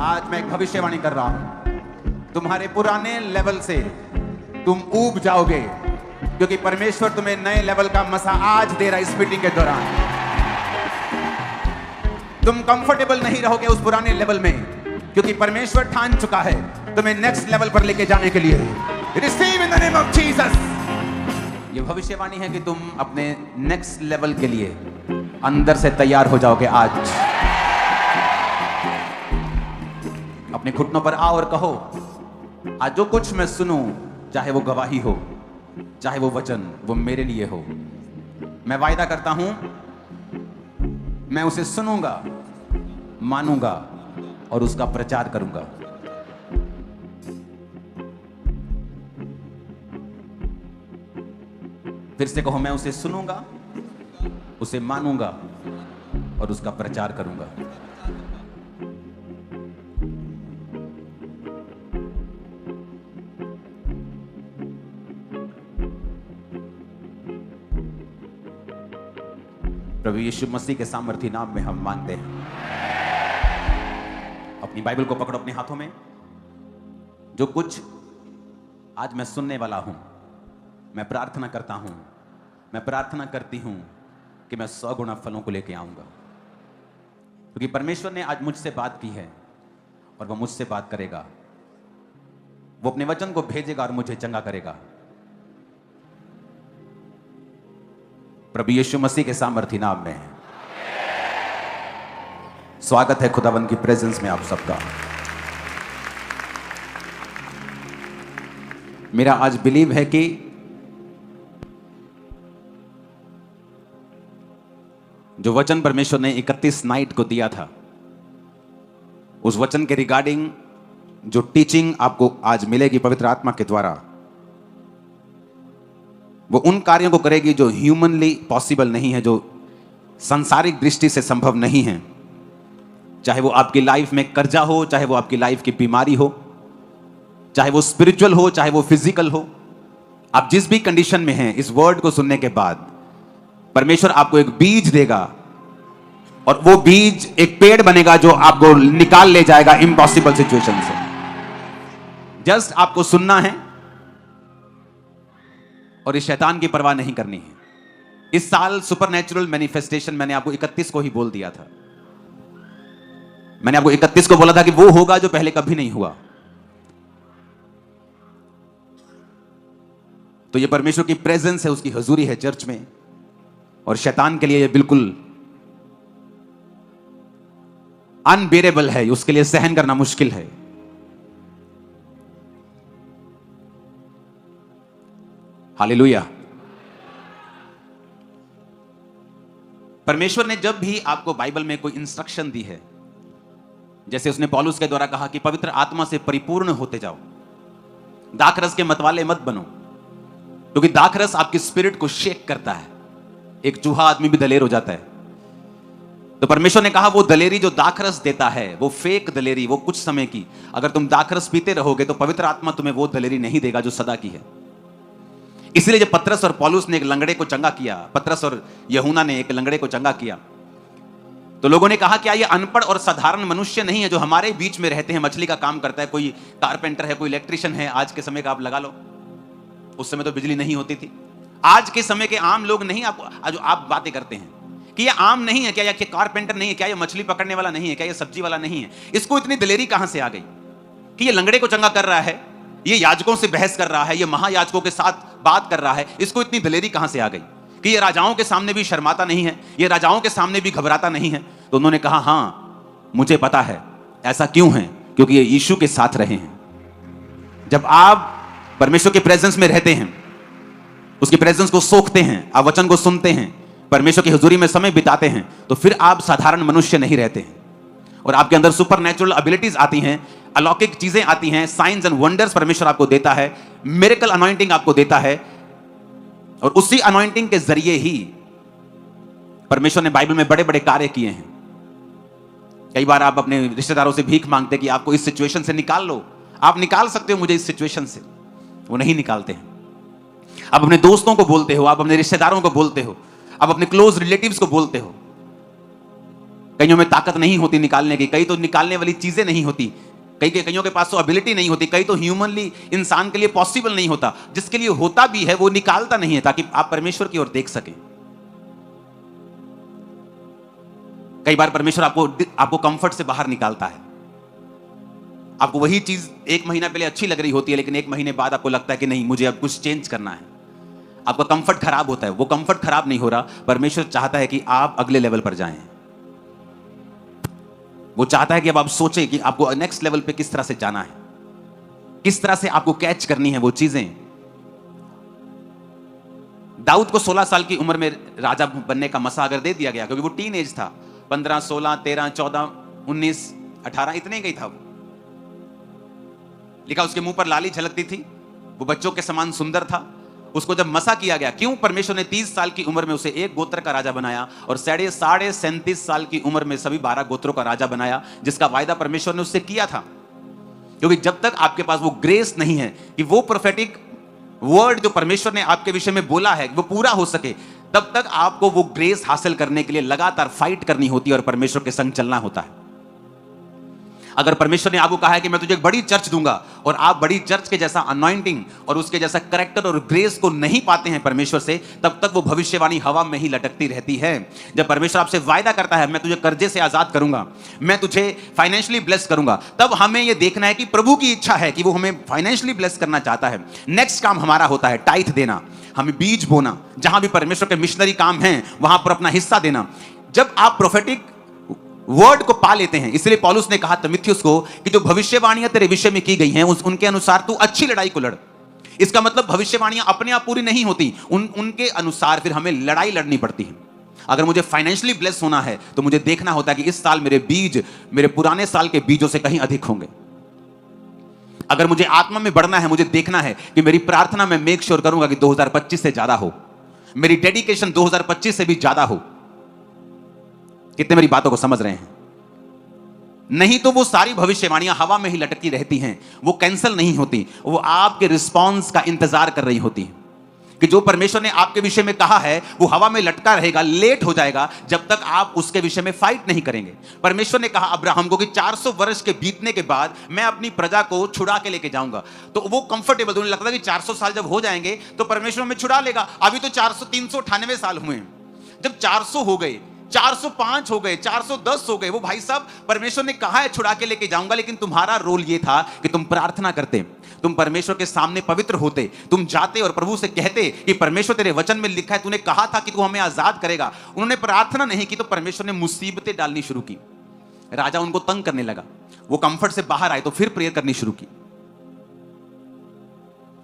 आज मैं एक भविष्यवाणी कर रहा हूं, तुम्हारे पुराने लेवल से तुम ऊब जाओगे, क्योंकि परमेश्वर तुम्हें नए लेवल का मसा आज दे रहा है। इस मीटिंग के दौरान तुम कंफर्टेबल नहीं रहोगे उस पुराने लेवल में, क्योंकि परमेश्वर ठान चुका है तुम्हें नेक्स्ट लेवल पर लेके जाने के लिए। Receive in the name of Jesus. ये भविष्यवाणी है कि तुम अपने नेक्स्ट लेवल के लिए अंदर से तैयार हो जाओगे। आज अपने घुटनों पर आओ और कहो, आज जो कुछ मैं सुनूं, चाहे वो गवाही हो, चाहे वो वचन, वो मेरे लिए हो। मैं वायदा करता हूं, मैं उसे सुनूंगा, मानूंगा और उसका प्रचार करूंगा। फिर से कहो, मैं उसे सुनूंगा, उसे मानूंगा और उसका प्रचार करूंगा। प्रभु यीशु मसीह के सामर्थी नाम में हम मांगते हैं। अपनी बाइबल को पकड़ो अपने हाथों में। जो कुछ आज मैं सुनने वाला हूं, मैं प्रार्थना करता हूं, मैं प्रार्थना करती हूं कि मैं 100 गुना फलों को लेकर आऊंगा, क्योंकि परमेश्वर ने आज मुझसे बात की है और वह मुझसे बात करेगा। वो अपने वचन को भेजेगा और मुझे चंगा करेगा। प्रभु यीशु मसीह के सामर्थी नाम में स्वागत है खुदावंद की प्रेजेंस में आप सबका। मेरा आज बिलीव है कि जो वचन परमेश्वर ने 31 नाइट को दिया था, उस वचन के रिगार्डिंग जो टीचिंग आपको आज मिलेगी पवित्र आत्मा के द्वारा, वो उन कार्यों को करेगी जो ह्यूमनली पॉसिबल नहीं है, जो सांसारिक दृष्टि से संभव नहीं है। चाहे वो आपकी लाइफ में कर्जा हो, चाहे वो आपकी लाइफ की बीमारी हो, चाहे वो स्पिरिचुअल हो, चाहे वो फिजिकल हो। आप जिस भी कंडीशन में हैं, इस वर्ड को सुनने के बाद परमेश्वर आपको एक बीज देगा और वो बीज एक पेड़ बनेगा जो आपको निकाल ले जाएगा इम्पॉसिबल सिचुएशन से। जस्ट आपको सुनना है और इस शैतान की परवाह नहीं करनी है। इस साल सुपरनैचुरल मैनिफेस्टेशन मैंने आपको 31 को ही बोल दिया था। मैंने आपको 31 को बोला था कि वो होगा जो पहले कभी नहीं हुआ। तो ये परमेश्वर की प्रेजेंस है, उसकी हुजूरी है चर्च में, और शैतान के लिए ये बिल्कुल अनबेरेबल है, उसके लिए सहन करना मुश्किल है। हालेलुया। परमेश्वर ने जब भी आपको बाइबल में कोई इंस्ट्रक्शन दी है, जैसे उसने पौलुस के द्वारा कहा कि पवित्र आत्मा से परिपूर्ण होते जाओ, दाखरस के मतवाले मत बनो, क्योंकि दाखरस आपकी स्पिरिट को शेक करता है। एक चूहा आदमी भी दलेर हो जाता है। तो परमेश्वर ने कहा वो दलेरी जो दाखरस देता है, वो फेक दलेरी, वो कुछ समय की। अगर तुम दाखरस पीते रहोगे तो पवित्र आत्मा तुम्हें वो दलेरी नहीं देगा जो सदा की है। इसलिए जब पतरस और पौलुस ने एक लंगड़े को चंगा किया, पतरस और यूहन्ना ने एक लंगड़े को चंगा किया, तो लोगों ने कहा क्या ये अनपढ़ और साधारण मनुष्य नहीं है जो हमारे बीच में रहते हैं, मछली का काम करता है, कोई कारपेंटर है, कोई इलेक्ट्रिशियन है। आज के समय का आप लगा लो, उस समय तो बिजली नहीं होती थी। आज के समय के आम लोग नहीं, जो आप बातें करते हैं कि ये आम नहीं है क्या, ये कारपेंटर नहीं है क्या, ये मछली पकड़ने वाला नहीं है क्या, ये सब्जी वाला नहीं है। इसको इतनी दलेरी कहां से आ गई कि ये लंगड़े को चंगा कर रहा है, ये याजकों से बहस कर रहा है, ये महायाजकों के साथ बात कर रहा है। इसको इतनी दलेरी कहां से आ गई कि ये राजाओं के सामने भी शर्माता नहीं है, ये राजाओं के सामने भी घबराता नहीं है। तो उन्होंने कहा हां मुझे पता है ऐसा क्यों है, क्योंकि ये यीशु के साथ रहे हैं। जब आप परमेश्वर के प्रेजेंस में रहते हैं, उसकी प्रेजेंस को सोखते हैं, आप वचन को सुनते हैं, परमेश्वर की हुजूरी में समय बिताते हैं, तो फिर आप साधारण मनुष्य नहीं रहते हैं और आपके अंदर सुपरनैचुरल एबिलिटीज आती हैं, अलौकिक चीजें आती हैं, साइंस एंड वंडर्स परमेश्वर आपको देता है, मिरेकल अनॉइंटिंग आपको देता है। और उसी अनॉइंटिंग के जरिए ही परमेश्वर ने बाइबल में बड़े बड़े कार्य किए हैं। कई बार आप अपने रिश्तेदारों से भीख मांगते कि आपको इस सिचुएशन से निकाल लो, आप निकाल सकते हो मुझे इस सिचुएशन से, वो नहीं निकालते हैं। आप अपने दोस्तों को बोलते हो, आप अपने रिश्तेदारों को बोलते हो, आप अपने क्लोज रिलेटिव्स को बोलते हो, कईयों में ताकत नहीं होती निकालने की, कई तो निकालने वाली चीजें नहीं होती, कईयों के पास तो एबिलिटी नहीं होती, कई तो ह्यूमनली इंसान के लिए पॉसिबल नहीं होता, जिसके लिए होता भी है वो निकालता नहीं है ताकि आप परमेश्वर की ओर देख सकें। कई बार परमेश्वर आपको कंफर्ट से बाहर निकालता है। आपको वही चीज 1 महीना पहले अच्छी लग रही होती है, लेकिन 1 महीने बाद आपको लगता है कि नहीं, मुझे अब कुछ चेंज करना है। आपका कंफर्ट खराब होता है। वो कंफर्ट खराब नहीं हो रहा, परमेश्वर चाहता है कि आप अगले लेवल पर जाएं। वो चाहता है कि अब आप सोचें कि आपको नेक्स्ट लेवल पे किस तरह से जाना है, किस तरह से आपको कैच करनी है वो चीजें। दाऊद को 16 साल की उम्र में राजा बनने का मसा अगर दे दिया गया, क्योंकि वो टीन एज था, 15, 16, 13, 14, 19, 18 इतने ही था वो। लिखा उसके मुंह पर लाली झलकती थी, वो बच्चों के समान सुंदर था। उसको जब मसा किया गया, क्यों परमेश्वर ने 30 साल की उम्र में उसे एक गोत्र का राजा बनाया और 37.5 साल की उम्र में सभी 12 गोत्रों का राजा बनाया, जिसका वायदा परमेश्वर ने उससे किया था। क्योंकि जब तक आपके पास वो ग्रेस नहीं है कि वो प्रोफेटिक वर्ड जो परमेश्वर ने आपके विषय में बोला है वो पूरा हो सके, तब तक आपको वो ग्रेस हासिल करने के लिए लगातार फाइट करनी होती है और परमेश्वर के संग चलना होता है। अगर परमेश्वर ने आपको कहा है कि मैं तुझे एक बड़ी चर्च दूंगा और आप बड़ी चर्च के जैसा अनॉइंटिंग और उसके जैसा कैरेक्टर और ग्रेस को नहीं पाते हैं परमेश्वर से, तब तक वो भविष्यवाणी हवा में ही लटकती रहती है। जब परमेश्वर आपसे वायदा करता है मैं तुझे कर्जे से आजाद करूंगा, मैं तुझे फाइनेंशियली ब्लेस करूंगा, तब हमें यह देखना है कि प्रभु की इच्छा है कि वो हमें फाइनेंशियली ब्लेस करना चाहता है। नेक्स्ट काम हमारा होता है टाइथ देना, हमें बीज बोना, जहां भी परमेश्वर के मिशनरी काम हैं वहां पर अपना हिस्सा देना। जब आप प्रोफेटिक वर्ड को पा लेते हैं, इसलिए पौलुस ने कहा तिमुथियुस को कि जो भविष्यवाणियां तेरे विषय में की गई हैं उनके अनुसार तू अच्छी लड़ाई को लड़। इसका मतलब भविष्यवाणियां अपने आप पूरी नहीं होती, उनके अनुसार फिर हमें लड़ाई लड़नी पड़ती है। अगर मुझे फाइनेंशियली ब्लेस होना है तो मुझे देखना होता है कि इस साल मेरे बीज मेरे पुराने साल के बीजों से कहीं अधिक होंगे। अगर मुझे आत्मा में बढ़ना है, मुझे देखना है कि मेरी प्रार्थना में मेक श्योर करूंगा कि 2025 से ज्यादा हो, मेरी डेडिकेशन 2025 से भी ज्यादा हो। कितने मेरी बातों को समझ रहे हैं? नहीं तो वो सारी भविष्यवाणियां हवा में ही लटकी रहती हैं, वो कैंसिल नहीं होती, वो आपके रिस्पॉन्स का इंतजार कर रही होती हैं कि जो परमेश्वर ने आपके विषय में कहा है वो हवा में लटका रहेगा, लेट हो जाएगा जब तक आप उसके विषय में फाइट नहीं करेंगे। परमेश्वर ने कहा अब्राहम को कि 400 वर्ष के बीतने के बाद मैं अपनी प्रजा को छुड़ा के लेके जाऊंगा। तो वो कंफर्टेबल, उन्हें लगता था कि 400 साल जब हो जाएंगे तो परमेश्वर हमें छुड़ा लेगा। अभी तो 398 साल हुए हैं। जब 400 हो गए, 405 हो गए, 410 हो गए, वो भाई साहब परमेश्वर ने कहा है छुड़ा के लेके जाऊंगा, लेकिन तुम्हारा रोल ये था कि तुम प्रार्थना करते, तुम परमेश्वर के सामने पवित्र होते, तुम जाते और प्रभु से कहते कि परमेश्वर तेरे वचन में लिखा है, तूने कहा था कि तू हमें आजाद करेगा। उन्होंने प्रार्थना नहीं की तो परमेश्वर ने मुसीबतें डालनी शुरू की, राजा उनको तंग करने लगा। वो कंफर्ट से बाहर आए तो फिर प्रेयर करनी शुरू की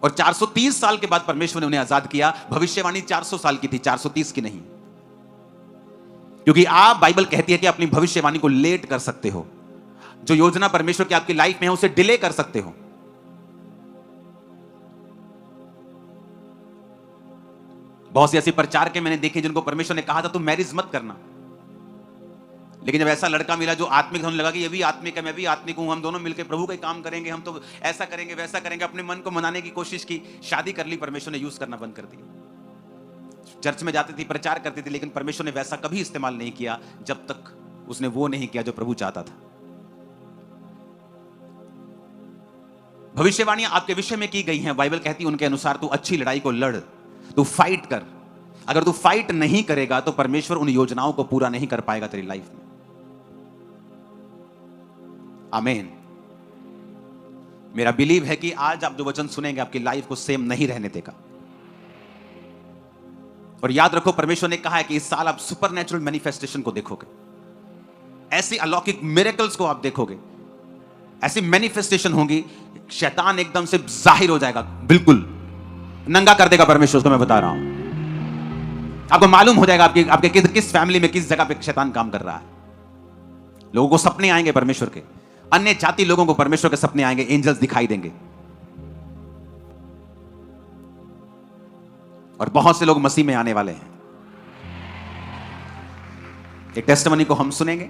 और 430 साल के बाद परमेश्वर ने उन्हें आजाद किया। भविष्यवाणी 400 साल की थी, 430 की नहीं, क्योंकि आप, बाइबल कहती है कि अपनी भविष्यवाणी को लेट कर सकते हो। जो योजना परमेश्वर की आपकी लाइफ में है उसे डिले कर सकते हो। बहुत सी ऐसी प्रचार के मैंने देखे जिनको परमेश्वर ने कहा था तुम मैरिज मत करना, लेकिन जब ऐसा लड़का मिला जो आत्मिक, होने लगा कि ये भी आत्मिक है, मैं भी आत्मिक हूं, हम दोनों मिलकर प्रभु का काम करेंगे, हम तो ऐसा करेंगे वैसा करेंगे, अपने मन को मनाने की कोशिश की, शादी कर ली, परमेश्वर ने यूज करना बंद कर दिया। चर्च में जाती थी, प्रचार करती थी, लेकिन परमेश्वर ने वैसा कभी इस्तेमाल नहीं किया जब तक उसने वो नहीं किया जो प्रभु चाहता था। भविष्यवाणियां आपके विषय में की गई हैं, बाइबल कहती है उनके अनुसार तू अच्छी लड़ाई को लड़, तू फाइट कर। अगर तू फाइट नहीं करेगा तो परमेश्वर उन योजनाओं को पूरा नहीं कर पाएगा तेरी लाइफ में। आमीन। मेरा बिलीव है कि आज आप जो वचन सुनेंगे आपकी लाइफ को सेम नहीं रहने देगा। और याद रखो परमेश्वर ने कहा है कि इस साल आप सुपरनैचुरल मैनिफेस्टेशन को देखोगे, ऐसी अलौकिक मिरेकल्स को आप देखोगे, ऐसी मैनिफेस्टेशन होगी, शैतान एकदम से जाहिर हो जाएगा, बिल्कुल नंगा कर देगा परमेश्वर को। मैं बता रहा हूं, आपको मालूम हो जाएगा आपके किस फैमिली में किस जगह पे शैतान काम कर रहा है। लोगों को सपने आएंगे परमेश्वर के, अन्य जाति लोगों को परमेश्वर के सपने आएंगे, एंजल्स दिखाई देंगे, और बहुत से लोग मसीह में आने वाले हैं। एक टेस्टिमनी को हम सुनेंगे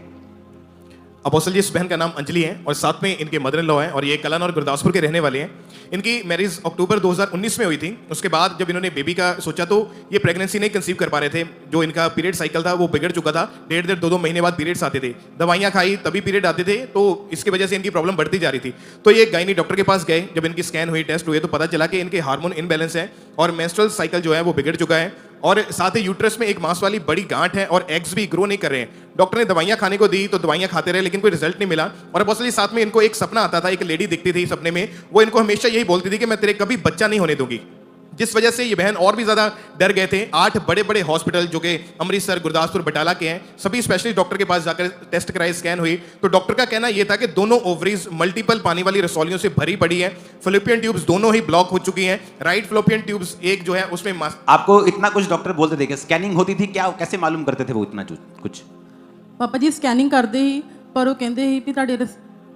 अपोस्टल जी, इस बहन का नाम अंजलि है और साथ में इनके मदर इन लॉ हैं और ये कलन और गुरदासपुर के रहने वाले हैं। इनकी मैरिज अक्टूबर 2019 में हुई थी। उसके बाद जब इन्होंने बेबी का सोचा तो ये प्रेगनेंसी नहीं कंसीव कर पा रहे थे। जो इनका पीरियड साइकिल था वो बिगड़ चुका था, 1.5-2 महीने बाद पीरियड्स आते थे। दवाइयाँ खाई तभी पीरियड आते थे, तो इसकी वजह से इनकी प्रॉब्लम बढ़ती जा रही थी। तो ये गायनी डॉक्टर के पास गए, जब इनकी स्कैन हुई, टेस्ट हुए, तो पता चला कि इनके हार्मोन इनबैलेंस है और मेंस्ट्रुअल साइकिल जो है वो बिगड़ चुका है और साथ ही यूट्रस में एक मांस वाली बड़ी गांठ है और एग्स भी ग्रो नहीं कर रहे हैं। डॉक्टर ने दवाइयां खाने को दी तो दवाइयां खाते रहे लेकिन कोई रिजल्ट नहीं मिला। और अपोस्टल जी, साथ में इनको एक सपना आता था, एक लेडी दिखती थी सपने में, वो इनको हमेशा यही बोलती थी कि मैं तेरे कभी बच्चा नहीं होने दूंगी, जिस वजह से ये बहन और भी ज्यादा डर गए थे। 8 बड़े बड़े हॉस्पिटल जो कि अमृतसर, गुरदासपुर, बटाला के हैं, सभी स्पेशलिस्ट डॉक्टर के पास जाकर टेस्ट कराए, स्कैन हुई, तो डॉक्टर का कहना यह था कि दोनों ओवरीज मल्टीपल पानी वाली रसौलियों से भरी पड़ी है। फ्लोपियन ट्यूब्स दोनों ही ब्लॉक हो चुकी हैं। राइट फ्लोपियन ट्यूब्स एक जो है उसमें आपको इतना कुछ डॉक्टर बोलते थे, स्कैनिंग होती थी क्या, कैसे मालूम करते थे वो इतना कुछ? ਪਾਪਾ ਜੀ ਸਕੈਨਿੰਗ ਕਰਦੇ ਹੀ, ਪਰ ਉਹ ਕਹਿੰਦੇ ਸੀ ਵੀ ਤੁਹਾਡੇ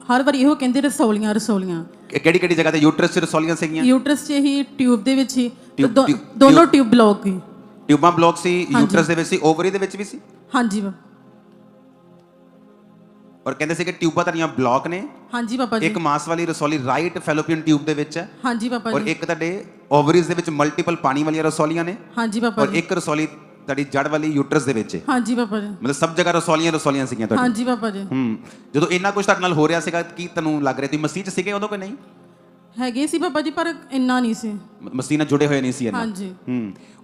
ਹਰ ਵਾਰੀ ਇਹੋ ਕਹਿੰਦੇ ਰਸੌਲੀਆਂ ਰਸੌਲੀਆਂ। ਕਿਹੜੀ ਕਿਹੜੀ ਜਗ੍ਹਾ ਤੇ ਯੂਟਰਸ 'ਚ ਰਸੌਲੀਆਂ ਸੀਗੀਆਂ? ਯੂਟਰਸ 'ਚ ਹੀ, ਟਿਊਬ ਦੇ ਵਿੱਚ ਹੀ, ਦੋਨੋਂ ਟਿਊਬ ਬਲੌਕ ਹੀ। ਟਿਊਬਾਂ ਬਲੌਕ ਸੀ ਯੂਟਰਸ ਦੇ ਵਿੱਚ ਸੀ, ਓਵਰੀ ਦੇ ਵਿੱਚ ਵੀ ਸੀ? ਹਾਂਜੀ ਔਰ ਕਹਿੰਦੇ ਸੀ ਕਿ ਟਿਊਬਾਂ ਤੁਹਾਡੀਆਂ ਬਲੌਕ ਨੇ। ਹਾਂਜੀ ਪਾਪਾ ਜੀ। ਇੱਕ ਮਾਸ ਵਾਲੀ ਰਸੌਲੀ ਰਾਈਟ ਫੈਲੋਪੀਅਨ ਟਿਊਬ ਦੇ ਵਿੱਚ ਹੈ। ਹਾਂਜੀ ਪਾਪਾ ਜੀ। ਔਰ ਇੱਕ ਤੁਹਾਡੇ ਓਵਰੀਜ਼ ਦੇ ਵਿੱਚ ਮਲਟੀਪਲ ਪਾਣੀ ਵਾਲੀਆਂ ਰਸੌਲੀਆਂ ਨੇ। ਹਾਂਜੀ ਪਾਪਾ ਜੀ। ਔਰ ਇੱਕ ਰਸੌਲੀ ਤੁਹਾਡੀ ਜੜ ਵਾਲੀ ਯੂਟਰਸ ਦੇ ਵਿੱਚ ਹੈ। ਹਾਂਜੀ ਪਾਪਾ ਜੀ। ਮਤਲਬ ਸਭ ਜਗ੍ਹਾ ਰਸੌਲੀਆਂ ਸੀਗੀਆਂ ਤੁਹਾਡੀ? ਹਾਂਜੀ ਪਾਪਾ ਜੀ। ਜਦੋਂ ਇੰਨਾ ਕੁਝ ਤੁਹਾਡੇ ਨਾਲ ਹੋ ਰਿਹਾ ਸੀਗਾ, ਕੀ ਤੁਹਾਨੂੰ ਲੱਗ ਰਿਹਾ ਸੀ ਮਸੀਹ 'ਚ ਸੀਗੇ ਉਦੋਂ ਕਿ ਨਹੀਂ? ਹੈਗੇ ਸੀ ਪਾਪਾ ਜੀ, ਪਰ ਇੰਨਾ ਨਹੀਂ ਸੀ, ਮਸੀਹ ਨਾਲ ਜੁੜੇ ਹੋਏ ਨਹੀਂ ਸੀ ਇੰਨਾ। ਹਾਂਜੀ।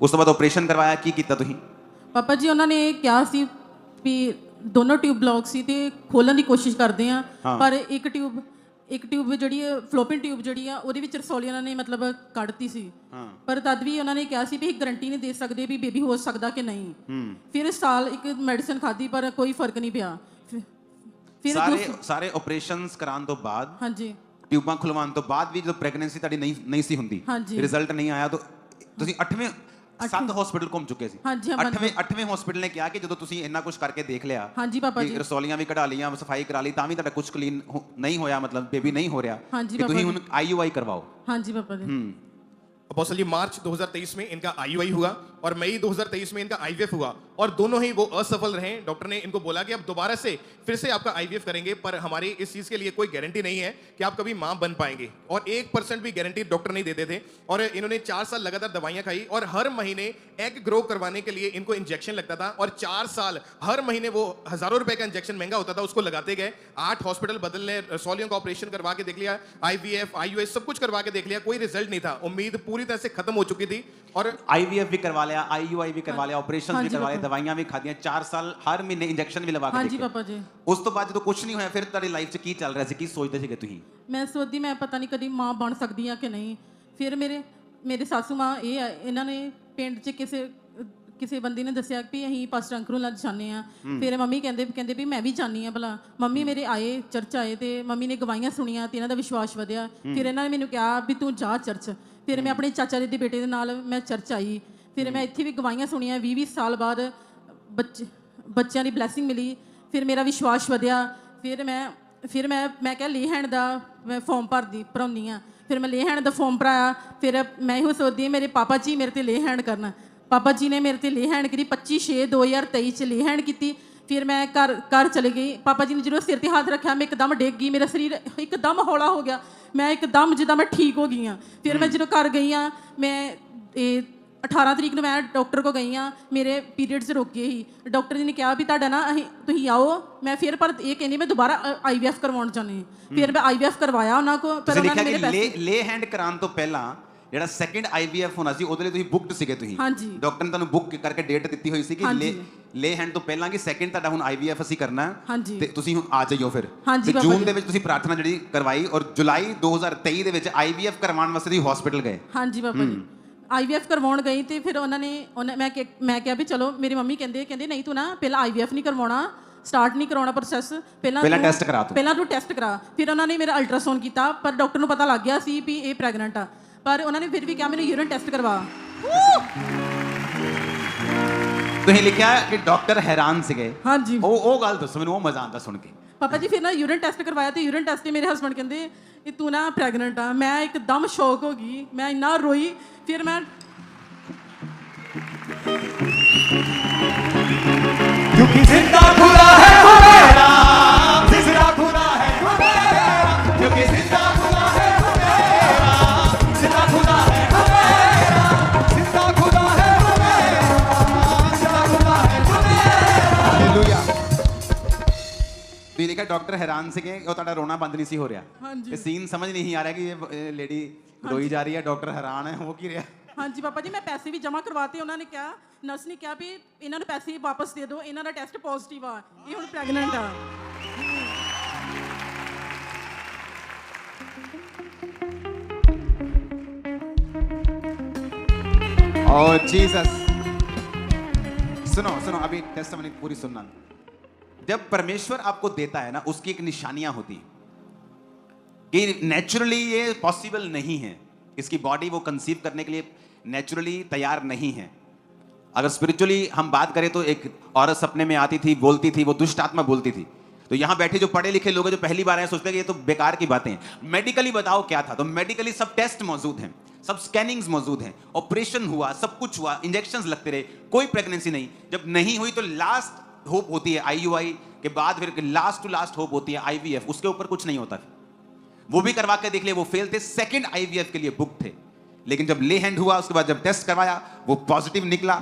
ਉਸ ਤੋਂ ਬਾਅਦ ਆਪਰੇਸ਼ਨ ਕਰਵਾਇਆ, ਕੀ ਕੀਤਾ ਤੁਸੀਂ? ਪਾਪਾ ਜੀ ਉਹਨਾਂ ਨੇ ਕਿਹਾ ਸੀ ਵੀ ਦੋਨੋਂ ਟਿਊਬ ਬਲੌਕ ਸੀ ਤੇ ਖੋਲਣ ਦੀ ਕੋਸ਼ਿਸ਼ ਕਰਦੇ ਆ, ਪਰ ਇੱਕ ਟਿਊਬ ਜਿਹੜੀ ਫਲੋਪਿਨ ਟਿਊਬ ਜਿਹੜੀ ਆ ਉਹਦੇ ਵਿੱਚ ਰਸੌਲੀ ਉਹਨਾਂ ਨੇ ਮਤਲਬ ਕੱਢਤੀ ਸੀ। ਪਰ ਤਦ ਵੀ ਉਹਨਾਂ ਨੇ ਕਿਹਾ ਸੀ ਵੀ ਗਾਰੰਟੀ ਨਹੀਂ ਦੇ ਸਕਦੇ ਵੀ ਬੇਬੀ ਹੋ ਸਕਦਾ ਕਿ ਨਹੀਂ। ਫਿਰ ਸਾਲ ਇੱਕ ਮੈਡੀਸਨ ਖਾਧੀ ਪਰ ਕੋਈ ਫਰਕ ਨਹੀਂ ਪਿਆ। ਫਿਰ ਸਾਰੇ ਆਪਰੇਸ਼ਨਸ ਕਰਾਉਣ ਤੋਂ ਬਾਅਦ, ਹਾਂਜੀ, ਟਿਊਬਾਂ ਖੁਲਵਾਉਣ ਤੋਂ ਬਾਅਦ ਵੀ ਜਦੋਂ ਪ੍ਰੈਗਨੈਂਸੀ ਤੁਹਾਡੀ ਨਹੀਂ ਸੀ ਹੁੰਦੀ, ਰਿਜ਼ਲਟ ਨਹੀਂ ਆਇਆ, ਤਾਂ ਤੁਸੀਂ 7 ਹਸਪੀਟਲ ਘੁੰਮ ਚੁੱਕੇ ਸੀ। 8ਵੇਂ ਹਸਪੀਟਲ ਨੇ ਕਿਹਾ ਕਿ ਜਦੋਂ ਤੁਸੀਂ ਇੰਨਾ ਕੁਝ ਕਰਕੇ ਦੇਖ ਲਿਆ, ਹਾਂਜੀ ਪਾਪਾ ਜੀ, ਰਸੌਲੀਆਂ ਵੀ ਕਢਾ ਲਈਆਂ, ਸਫਾਈ ਕਰਾ ਲਈ, ਤਾਂ ਵੀ ਤੁਹਾਡਾ ਕੁਝ ਕਲੀਨ ਨਹੀਂ ਹੋਇਆ, ਮਤਲਬ ਬੇਬੀ ਨਹੀਂ ਹੋ ਰਿਹਾ, ਕਿ ਤੁਸੀਂ ਹੁਣ IUI ਕਰਵਾਓ। ਹਾਂਜੀ ਪਾਪਾ ਜੀ। अपोस्टल जी, मार्च 2023 में इनका IUI हुआ और मई 2023 में इनका IVF हुआ और दोनों ही वो असफल रहे। डॉक्टर ने इनको बोला कि अब दोबारा से फिर से आपका IVF करेंगे, पर हमारी इस चीज़ के लिए कोई गारंटी नहीं है कि आप कभी माँ बन पाएंगे, और 1% भी गारंटी डॉक्टर नहीं देते थे। और इन्होंने 4 साल लगातार दवाइयाँ खाई और हर महीने एग ग्रो करवाने के लिए इनको इंजेक्शन लगता था और 4 साल हर महीने वो हज़ारों रुपए का इंजेक्शन महंगा होता था, उसको लगाते गए। 8 हॉस्पिटल बदलने, रसौलियों का ऑपरेशन करवा के देख लिया, IVF IUI सब कुछ करवा के देख लिया, कोई रिजल्ट नहीं था। उम्मीद पूरी तरह से खत्म हो चुकी थी और IVF भी करवा लिया, IUI भी करवा लिया, ऑपरेशन भी करवा लिया, दवाइयां भी खादियां, 4 साल हर महीने इंजेक्शन भी लगा के ਹਾਂਜੀ ਪਾਪਾ ਜੀ। ਉਸ ਤੋਂ ਬਾਅਦ ਜਦੋਂ ਕੁਝ ਨਹੀਂ ਹੋਇਆ, ਫਿਰ ਤੁਹਾਡੀ ਲਾਈਫ 'ਚ ਕੀ ਚੱਲ ਰਿਹਾ ਸੀ, ਕੀ ਸੋਚਦੇ ਸੀਗੇ ਤੁਸੀਂ? ਮੈਂ ਸੋਚਦੀ ਮੈਂ ਪਤਾ ਨਹੀਂ ਕਦੀ ਮਾਂ ਬਣ ਸਕਦੀ ਆ ਕਿ ਨਹੀਂ। ਫਿਰ ਮੇਰੇ ਸਾਸੂ ਮਾਂ ਇਹਨਾਂ ਨੇ ਪਿੰਡ 'ਚ ਕਿਸੇ ਬੰਦੇ ਨੇ ਦੱਸਿਆ ਕਿ ਅਸੀਂ ਪਾਸਟਰ ਅੰਕਲ ਨਾਲ ਜਾਣੇ ਆ। ਫਿਰ ਮੰਮੀ ਕਹਿੰਦੇ ਵੀ ਮੈਂ ਵੀ ਜਾਣੀ ਆ ਭਲਾ। ਮੰਮੀ ਮੇਰੇ ਆਏ, ਚਰਚ ਆਏ, ਤੇ ਮੰਮੀ ਨੇ ਗਵਾਹੀਆਂ ਸੁਣੀਆਂ ਤੇ ਇਹਨਾਂ ਦਾ ਵਿਸ਼ਵਾਸ ਵਧਿਆ। ਫਿਰ ਇਹਨਾਂ ਨੇ ਮੈਨੂੰ ਕਿਹਾ ਵੀ ਤੂੰ ਜਾ ਚਰਚ। ਫਿਰ ਮੈਂ ਆਪਣੇ ਚਾਚਾ ਜੀ ਦੇ ਬੇਟੇ ਦੇ ਨਾਲ ਮੈਂ ਚਰਚ ਆਈ। ਫਿਰ ਮੈਂ ਇੱਥੇ ਵੀ ਗਵਾਹੀਆਂ ਸੁਣੀਆਂ। 20 ਸਾਲ ਬਾਅਦ ਬੱਚਿਆਂ ਦੀ ਬਲੈਸਿੰਗ ਮਿਲੀ। ਫਿਰ ਮੇਰਾ ਵਿਸ਼ਵਾਸ ਵਧਿਆ। ਫਿਰ ਮੈਂ ਕਿਹਾ ਲੇ ਹੈਂਡ ਦਾ ਮੈਂ ਫਾਰਮ ਭਰਾਉਂਦੀ ਆ। ਫਿਰ ਮੈਂ ਲੇ ਹੈਂਡ ਦਾ ਫਾਰਮ ਭਰਾਇਆ। ਫਿਰ ਮੈਂ ਇਹੋ ਸੋਚਦੀ ਮੇਰੇ ਪਾਪਾ ਜੀ ਮੇਰੇ ਤੇ ਲੇ ਹੈਂਡ ਕਰਨਾ। ਪਾਪਾ ਜੀ ਨੇ ਮੇਰੇ ਤੇ ਲੇ ਹੈਂਡ ਕੀਤੀ। 25/6/2023 'ਚ ਲੇ ਹੈਂਡ ਕੀਤੀ। ਫਿਰ ਮੈਂ ਘਰ ਚਲੇ ਗਈ। ਪਾਪਾ ਜੀ ਨੇ ਜਦੋਂ ਸਿਰ ਤੇ ਹੱਥ ਰੱਖਿਆ ਮੈਂ ਇੱਕਦਮ ਡਿੱਗ ਗਈ। ਮੇਰਾ ਸਰੀਰ ਇੱਕਦਮ ਹੌਲਾ ਹੋ ਗਿਆ। ਮੈਂ ਇੱਕਦਮ ਜਿੱਦਾਂ ਮੈਂ ਠੀਕ ਹੋ ਗਈ ਹਾਂ। ਫਿਰ ਮੈਂ ਜਦੋਂ ਘਰ ਗਈ ਹਾਂ, ਮੈਂ 18 ਤਰੀਕ ਨੂੰ ਮੈਂ ਡਾਕਟਰ ਕੋਲ ਗਈ ਹਾਂ। ਮੇਰੇ ਪੀਰੀਅਡਸ ਰੁਕ ਗਏ ਸੀ। ਡਾਕਟਰ ਜੀ ਨੇ ਕਿਹਾ ਵੀ ਤੁਹਾਡਾ ਨਾ ਤੁਸੀਂ ਆਓ। ਮੈਂ ਫਿਰ ਪਰ ਇਹ ਕਹਿੰਦੀ ਮੈਂ ਦੁਬਾਰਾ IVF ਕਰਵਾਉਣ ਚਾਹੁੰਦੀ ਹਾਂ। ਫਿਰ ਮੈਂ IVF ਕਰਵਾਇਆ ਉਹਨਾਂ ਕੋਲ। ਪਰ ਉਹਨਾਂ ਨੇ ਮੇਰੇ ਪੈਸੇ ਲੇ ਹੈਂਡ ਕਰਾਉਣ ਤੋਂ ਪਹਿਲਾਂ ਜਿਹੜਾ ਸੈਕੰਡ IVF ਹੋਣਾ ਸੀ ਉਹਦੇ ਲਈ ਤੁਸੀਂ ਬੁੱਕਡ ਸੀਗੇ ਤੁਸੀਂ? ਹਾਂਜੀ। ਡਾਕਟਰ ਨੇ ਤੁਹਾਨੂੰ ਬੁੱਕ ਕਰਕੇ ਡੇਟ ਦਿੱਤੀ ਹੋਈ ਸੀ ਕਿ ਲੇ ਹੈਂਡ ਤੋਂ ਪਹਿਲਾਂ ਕਿ ਸੈਕੰਡ ਤੁਹਾਡਾ ਹੁਣ IVF ਅਸੀਂ ਕਰਨਾ ਤੇ ਤੁਸੀਂ ਹੁਣ ਆ ਜਾਈਓ। ਫਿਰ ਜੂਨ ਦੇ ਵਿੱਚ ਤੁਸੀਂ ਪ੍ਰਾਰਥਨਾ ਜਿਹੜੀ ਕਰਵਾਈ ਔਰ ਜੁਲਾਈ 2023 ਦੇ ਵਿੱਚ IVF ਕਰਵਾਉਣ ਵਾਸਤੇ ਤੁਸੀਂ ਹਸਪੀਟਲ ਗਏ? ਹਾਂਜੀ ਪਾਪਾ ਜੀ। IVF ਕਰਵਾਉਣ ਗਈ ਤੇ ਫਿਰ ਮੈਂ ਕਿਹਾ ਵੀ ਚਲੋ। ਮੇਰੀ ਮੰਮੀ ਕਹਿੰਦੇ ਨਹੀਂ ਤੂੰ ਨਾ ਪਹਿਲਾਂ IVF ਨਹੀਂ ਕਰਵਾਉਣਾ, ਸਟਾਰਟ ਨਹੀਂ ਕਰਾਉਣਾ ਪ੍ਰੋਸੈਸ, ਪਹਿਲਾਂ ਟੈਸਟ ਕਰਾ ਤੂੰ। ਪਹਿਲਾਂ ਤੂੰ ਟੈਸਟ ਕਰਾ। ਫਿਰ ਉਹਨਾਂ ਨੇ ਮੇਰਾ ਅਲਟਰਾਸਾਊਂਡ ਕੀਤਾ, ਪਰ ਡਾਕਟਰ ਨੂੰ ਪਤਾ ਲੱਗ ਗਿਆ ਸੀ ਵੀ ਇਹ ਪ੍ਰੈਗਨੈਂਟ ਆ। ਪਰ ਉਹਨਾਂ ਨੇ ਫਿਰ ਵੀ ਕਿਹਾ ਮੈਨੂੰ ਯੂਰਿਨ ਟੈਸਟ ਕਰਵਾ। ਤੁਸੀਂ ਲਿਖਿਆ ਕਿ ਡਾਕਟਰ ਹੈਰਾਨ ਸੀਗੇ। ਹਾਂਜੀ। ਉਹ ਗੱਲ ਦੱਸੋ ਮੈਨੂੰ, ਉਹ ਮਜ਼ਾ ਆਉਂਦਾ ਸੁਣ ਕੇ। ਪਾਪਾ ਜੀ ਫਿਰ ਨਾ ਯੂਰਿਨ ਟੈਸਟ ਕਰਵਾਇਆ ਤੇ ਯੂਰਿਨ ਟੈਸਟ ਤੇ ਮੇਰੇ ਹਸਬੰਡ ਕਹਿੰਦੇ ਇਹ ਤੂੰ ਨਾ ਪ੍ਰੈਗਨੈਂਟ ਆ। ਮੈਂ ਇੱਕਦਮ ਸ਼ੌਕ ਹੋ ਗਈ। ਮੈਂ ਇੰਨਾ ਰੋਈ। ਫਿਰ ਮੈਂ क्योंकि जिंदा खुदा है वो मेरा, जिंदा क्योंकि जिंदा खुदा है हमेरा, जिंदा खुदा है हमेरा, जिंदा खुदा है हमेरा, जिंदा खुदा है हमेरा। हालेलुया। तो देखा डॉक्टर हैरान से कि ਉਹ ਤੁਹਾਡਾ ਰੋਣਾ ਬੰਦ ਨਹੀਂ ਸੀ ਹੋ ਰਿਹਾ। ਹਾਂਜੀ। ਇਹ ਸੀਨ ਸਮਝ ਨਹੀਂ ਆ ਰਿਹਾ ਕਿ ਇਹ ਲੇਡੀ ਰੋਈ ਜਾ ਰਹੀ ਹੈ, ਡਾਕਟਰ ਹੈਰਾਨ ਹੈ, ਹੋ ਕੀ ਰਿਹਾ। ਹਾਂਜੀ ਪਾਪਾ ਜੀ, ਮੈਂ ਪੈਸੇ ਵੀ ਜਮ੍ਹਾਂ ਕਰਵਾਤੇ। ਉਹਨਾਂ ਨੇ ਕਿਹਾ, ਨਰਸ ਨੇ ਕਿਹਾ ਵੀ ਇਹਨਾਂ ਨੂੰ ਪੈਸੇ ਵਾਪਸ ਦੇ ਦਿਓ, ਇਹਨਾਂ ਦਾ ਟੈਸਟ ਪੋਜ਼ਿਟਿਵ ਆ, ਇਹ ਹੁਣ ਪ੍ਰੈਗਨੈਂਟ ਆ। ओह जीसस। सुनो सुनो, अभी टेस्टिमनी पूरी सुनना। जब परमेश्वर आपको देता है ना, उसकी एक निशानियां होती हैं कि नेचुरली ये पॉसिबल नहीं है, इसकी बॉडी वो कंसीव करने के लिए नेचुरली तैयार नहीं है। अगर स्पिरिचुअली हम बात करें तो एक औरत सपने में आती थी, बोलती थी, वो दुष्ट आत्मा बोलती थी। तो यहां बैठे जो पढ़े लिखे लोग हैं, जो पहली बार आए, सोचते हैं कि ये तो बेकार की बातें हैं। मेडिकली बताओ क्या था, तो मेडिकली सब टेस्ट मौजूद हैं, सब स्कैनिंग्स मौजूद हैं, ऑपरेशन हुआ, सब कुछ हुआ, इंजेक्शंस लगते रहे, कोई प्रेगनेंसी नहीं। जब नहीं हुई तो लास्ट होप होती है आईयूआई के बाद, फिर लास्ट टू लास्ट होप होती है आईवीएफ, उसके ऊपर कुछ नहीं होता। वो भी करवा के देख लिया, वो फेल थे, सेकंड आईवीएफ के लिए बुक थे। लेकिन जब ले हैंड हुआ, उसके बाद जब टेस्ट करवाया, वो पॉजिटिव निकला।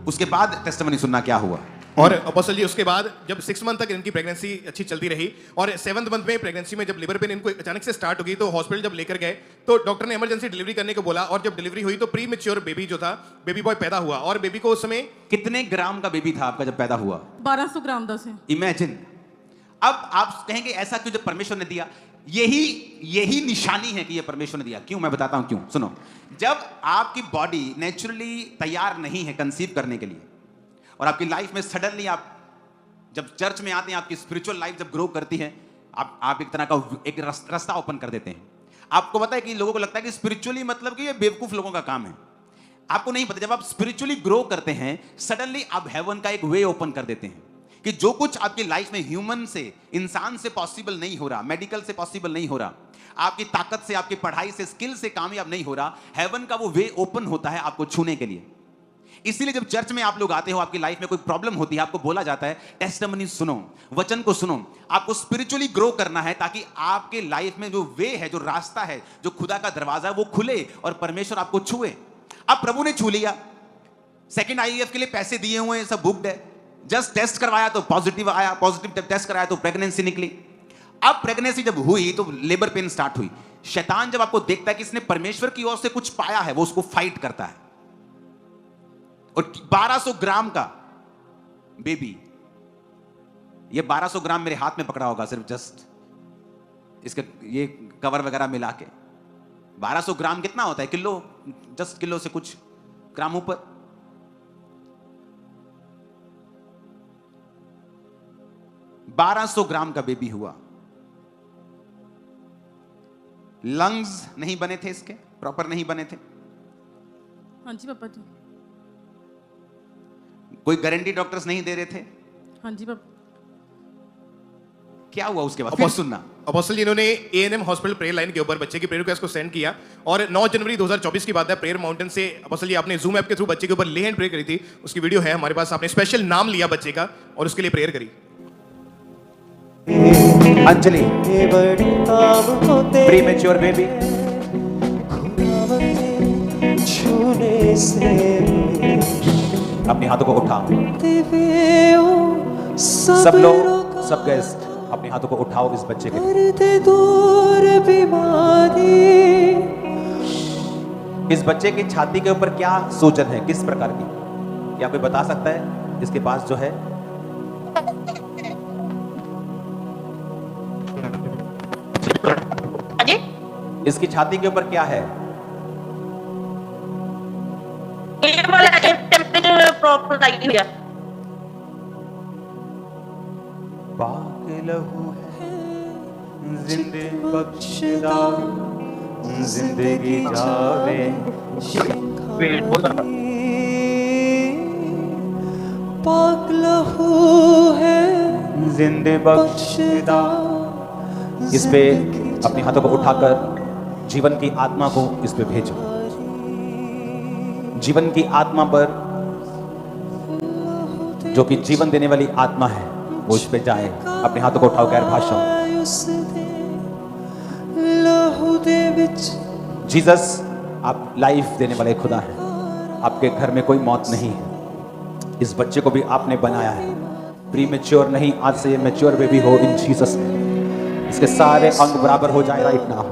उसके बाद टेस्टिमनी सुनना क्या हुआ। और अपोस्टल जी, उसके बाद जब 6 मंथ तक इनकी प्रेगनेंसी अच्छी चलती रही और 7th मंथ में प्रेगनेंसी में जब लिवर पेन इनको अचानक से स्टार्ट हो गई, तो हॉस्पिटल जब लेकर गए तो डॉक्टर ने इमरजेंसी डिलीवरी करने को बोला। और जब डिलीवरी हुई तो प्री मैच्योर बेबी जो था, बेबी बॉय पैदा हुआ। और बेबी को उस समय कितने ग्राम का बेबी था आपका जब पैदा हुआ? 1200 ग्राम ਦਾ ਸੀ। इमेजिन। अब आप कहेंगे ऐसा क्यों जब परमेश्वर ने दिया? यही निशानी है कि ये परमेश्वर ने दिया। क्यों? मैं बताता हूं क्यों। सुनो, जब आपकी बॉडी नेचुरली तैयार नहीं है कंसीव करने के लिए, और आपकी लाइफ में सडनली आप जब चर्च में आते हैं, आपकी स्पिरिचुअल लाइफ जब ग्रो करती है, आप एक तरह का एक रास्ता ओपन कर देते हैं। आपको पता है कि लोगों को लगता है कि स्पिरिचुअली मतलब कि ये बेवकूफ लोगों का काम है। आपको नहीं पता, जब आप स्पिरिचुअली ग्रो करते हैं, सडनली आप हेवन का एक वे ओपन कर देते हैं कि जो कुछ आपकी लाइफ में ह्यूमन से, इंसान से पॉसिबल नहीं हो रहा, मेडिकल से पॉसिबल नहीं हो रहा, आपकी ताकत से, आपकी पढ़ाई से, स्किल से कामयाब नहीं हो रहा, हेवन का वो वे ओपन होता है आपको छूने के लिए। इसीलिए जब चर्च में आप लोग आते हो, आपकी लाइफ में कोई प्रॉब्लम होती है, आपको बोला जाता है टेस्टिमनी सुनो, वचन को सुनो। आपको स्पिरिचुअली ग्रो करना है ताकि आपके लाइफ में जो वे है, जो रास्ता है, जो खुदा का दरवाजा है, वो खुले और परमेश्वर आपको छुए। अब प्रभु ने छू लिया, सेकंड आईवीएफ के लिए पैसे दिए हुए हैं, सब बुक्ड है, जस्ट टेस्ट करवाया तो पॉजिटिव आया, पॉजिटिव टेस्ट कराया तो प्रेगनेंसी निकली। अब प्रेगनेंसी जब हुई तो लेबर पेन स्टार्ट हुई। शैतान जब आपको देखता है कि इसने परमेश्वर की ओर से कुछ पाया है, वो उसको फाइट करता है। और 1200 ग्राम का बेबी, ये 1200 ग्राम मेरे हाथ में पकड़ा होगा सिर्फ, जस्ट इसके ये कवर वगैरह मिला के 1200 ग्राम कितना होता है? किलो, जस्ट किलो से कुछ ग्राम ऊपर। $1200 ग्राम का बेबी हुआ। लंग्स नहीं बने थे, इसके प्रॉपर नहीं बने थे। हाँ जी पापा जी। कोई गारंटी डॉक्टर्स नहीं दे रहे थे। हाँ जी पापा। क्या हुआ उसके बाद? फिर सुनना। अपोस्टल जी, इन्होंने एएनएम हॉस्पिटल प्रेयर लाइन के ऊपर बच्चे की प्रेयर रिक्वेस्ट को सेंड किया और 9 जनवरी 2024 की बात है, प्रेयर माउंटेन से अपोस्टल जी आपने जूम ऐप के थ्रू बच्चे के ऊपर ले हैंड प्रेयर करी थी। उसकी वीडियो है हमारे पास। आपने स्पेशल नाम लिया बच्चे का और उसके लिए प्रेयर करी। अंजलि, प्रीमेच्योर बेबी, छूने से अपने हाथों को उठाओ। सब लोग, सब गेस्ट अपने हाथों को उठाओ इस बच्चे के लिए। दूर बीमारी, इस बच्चे की छाती के ऊपर क्या सूजन है, किस प्रकार की? क्या कोई बता सकता है इसके पास जो है? इसकी छाती के ऊपर क्या है? प्रॉपर लगी हुई है। पाक लहू है जिंदे बख्शदा, जिंदगी जावे। पाक लहू है जिंदे बख्शदा। इस पे अपने हाथों को उठाकर जीवन की आत्मा को इस पे भेजो। जीवन की आत्मा पर, जो कि जीवन देने वाली आत्मा है, वो इस पे जाए। अपने हाथों को उठाओ गैर भाषा। जीसस, आप लाइफ देने वाले खुदा हैं। आपके घर में कोई मौत नहीं है। इस बच्चे को भी आपने बनाया है, प्री मेच्योर नहीं, आज से ये मेच्योर बेबी हो इन जीसस नेम। इसके सारे अंग बराबर हो जाए राइट नाउ।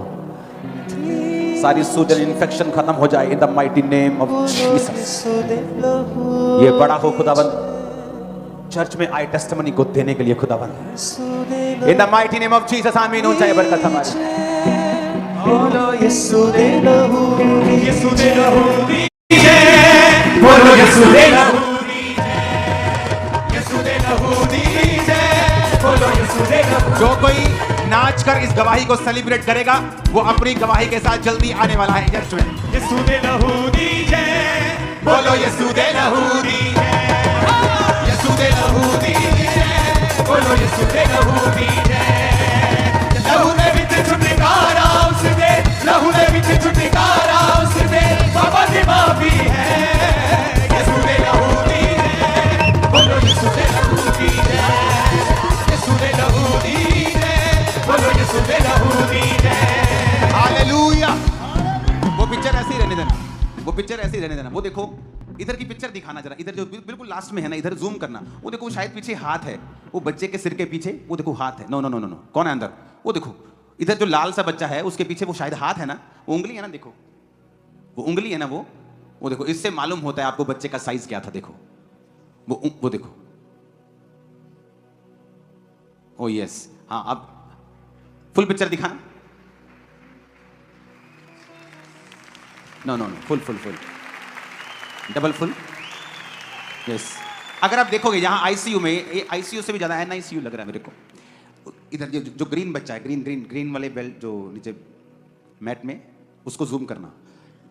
सारी सूजन इन्फेक्शन खत्म हो जाए in the mighty name of Jesus. ये बड़ा हो खुदाबंद, चर्च में आए टेस्टिमनी को देने के लिए खुदाबंद। In the mighty name of Jesus आमीन। हो जाए बरकत हमारी। बोलो यीशु दे लहू, यीशु दे लहू दीजिए, बोलो यीशु दे लहू दीजिए, यीशु दे लहू दीजिए, बोलो यीशु दे लहू। जो कोई नाच कर इस गवाही को सेलिब्रेट करेगा वो अपनी गवाही के साथ जल्दी आने वाला है चर्च में। यीशु दे लहू दीजिए, बोलो यीशु दे लहू दीजिए, यीशु दे लहू दीजिए, बोलो यीशु दे लहू दीजिए। लहू ने विच छुटकारा उसने, लहू ने विच छुटकारा उसने, बाबा की माफी है। यीशु दे लहू दीजिए, बोलो यीशु दे लहू दीजिए, यीशु दे लहू दीजिए, बोलो यीशु दे लहू दीजिए। हालेलुया। वो पिक्चर ऐसे ही रहने देना, वो पिक्चर ऐसे ही रहने देना। वो देखो इधर की पिक्चर दिखाना जरा, इधर जो बिल्कुल लास्ट में है ना, इधर जूम करना। वो देखो शायद पीछे हाथ है, वो बच्चे के सिर के पीछे वो देखो हाथ है। No no no no no, कौन है अंदर? वो देखो इधर जो लाल सा बच्चा है उसके पीछे वो शायद हाथ है ना, वो उंगली है ना, देखो वो उंगली है ना, वो देखो। इससे मालूम होता है आपको बच्चे का साइज क्या था। देखो वो देखो। ओ यस, हाँ अब फुल पिक्चर दिखाना। No no no, full full full, double full, yes. अगर आप देखोगे यहाँ आईसीयू में, आईसीयू से भी ज्यादा एनआईसीयू लग रहा है मेरे को। इधर जो ग्रीन बच्चा है, ग्रीन वाले बेल्ट जो नीचे मैट में, उसको जूम करना,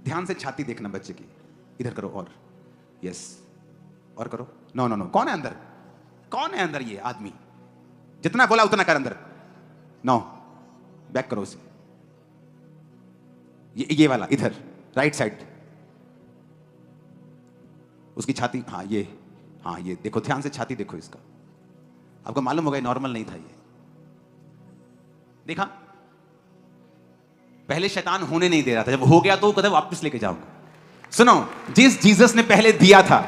ध्यान से छाती देखना बच्चे की। इधर करो और, यस, और करो। नो नो नो, कौन है अंदर? कौन है अंदर? ये आदमी जितना बोला उतना कर अंदर। नो, बैक करो उसे। ये वाला इधर राइट साइड, उसकी छाती, हाँ ये देखो, ध्यान से छाती देखो इसका। आपको मालूम होगा नॉर्मल नहीं था ये। देखा, पहले शैतान होने नहीं दे रहा था, जब हो गया तो वो कहता वापस लेके जाऊंगा। सुनो, जिस जीसस ने पहले दिया था,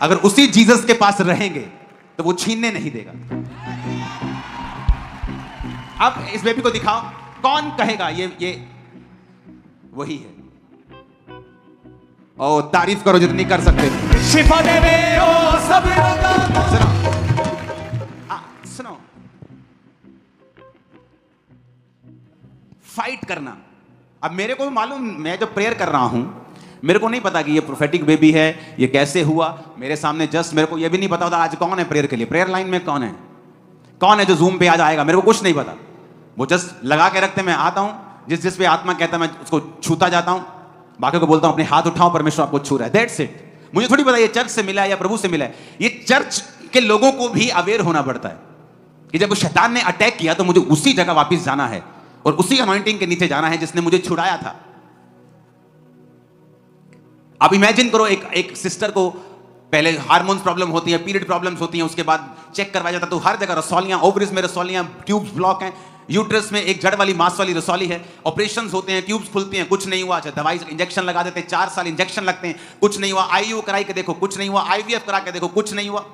अगर उसी जीसस के पास रहेंगे तो वो छीनने नहीं देगा। अब इस बेबी को दिखाओ, कौन कहेगा ये वही है? ओ तारीफ करो जितनी कर सकते। शिफा देवे ओ सब रोगा। सुनो, फाइट करना। अब मेरे को मालूम, मैं जो प्रेयर कर रहा हूं, मेरे को नहीं पता कि ये प्रोफेटिक बेबी है, ये कैसे हुआ मेरे सामने। जस्ट मेरे को ये भी नहीं पता होता आज कौन है प्रेयर के लिए, प्रेयर लाइन में कौन है जो जूम पे आज आएगा, मेरे को कुछ नहीं पता। वो जस्ट लगा के रखते, मैं आता हूं, जिस पे आत्मा कहता है मैं उसको छूता जाता हूं, बाकी को बोलता हूं अपने हाथ उठाओ, परमेश्वर आपको छू रहा है। That's it. मुझे थोड़ी पता ये चर्च से मिला है या प्रभु से मिला है। ये चर्च के लोगों को भी अवेयर होना पड़ता है कि जब शैतान ने अटैक किया तो मुझे उसी जगह वापस जाना है और उसी अनॉइंटिंग के नीचे जाना है जिसने मुझे छुड़ाया था। आप इमेजिन करो, एक सिस्टर को पहले हार्मोन्स प्रॉब्लम होती है, पीरियड प्रॉब्लम्स होती हैं, उसके बाद चेक करवाया जाता तो हर जगह रसौलियां, ओवरीज में रसौलियां, ट्यूब्स ब्लॉक हैं, यूट्रस में एक जड़ वाली मांस वाली रसौली है, ऑपरेशंस होते हैं, ट्यूब्स खुलती हैं, कुछ नहीं हुआ। अच्छा, दवाई इंजेक्शन लगा देते हैं, 4 साल इंजेक्शन लगते हैं, कुछ नहीं हुआ। आईयू कराई के देखो, कुछ नहीं हुआ। आईवीएफ करा के देखो, कुछ नहीं हुआ।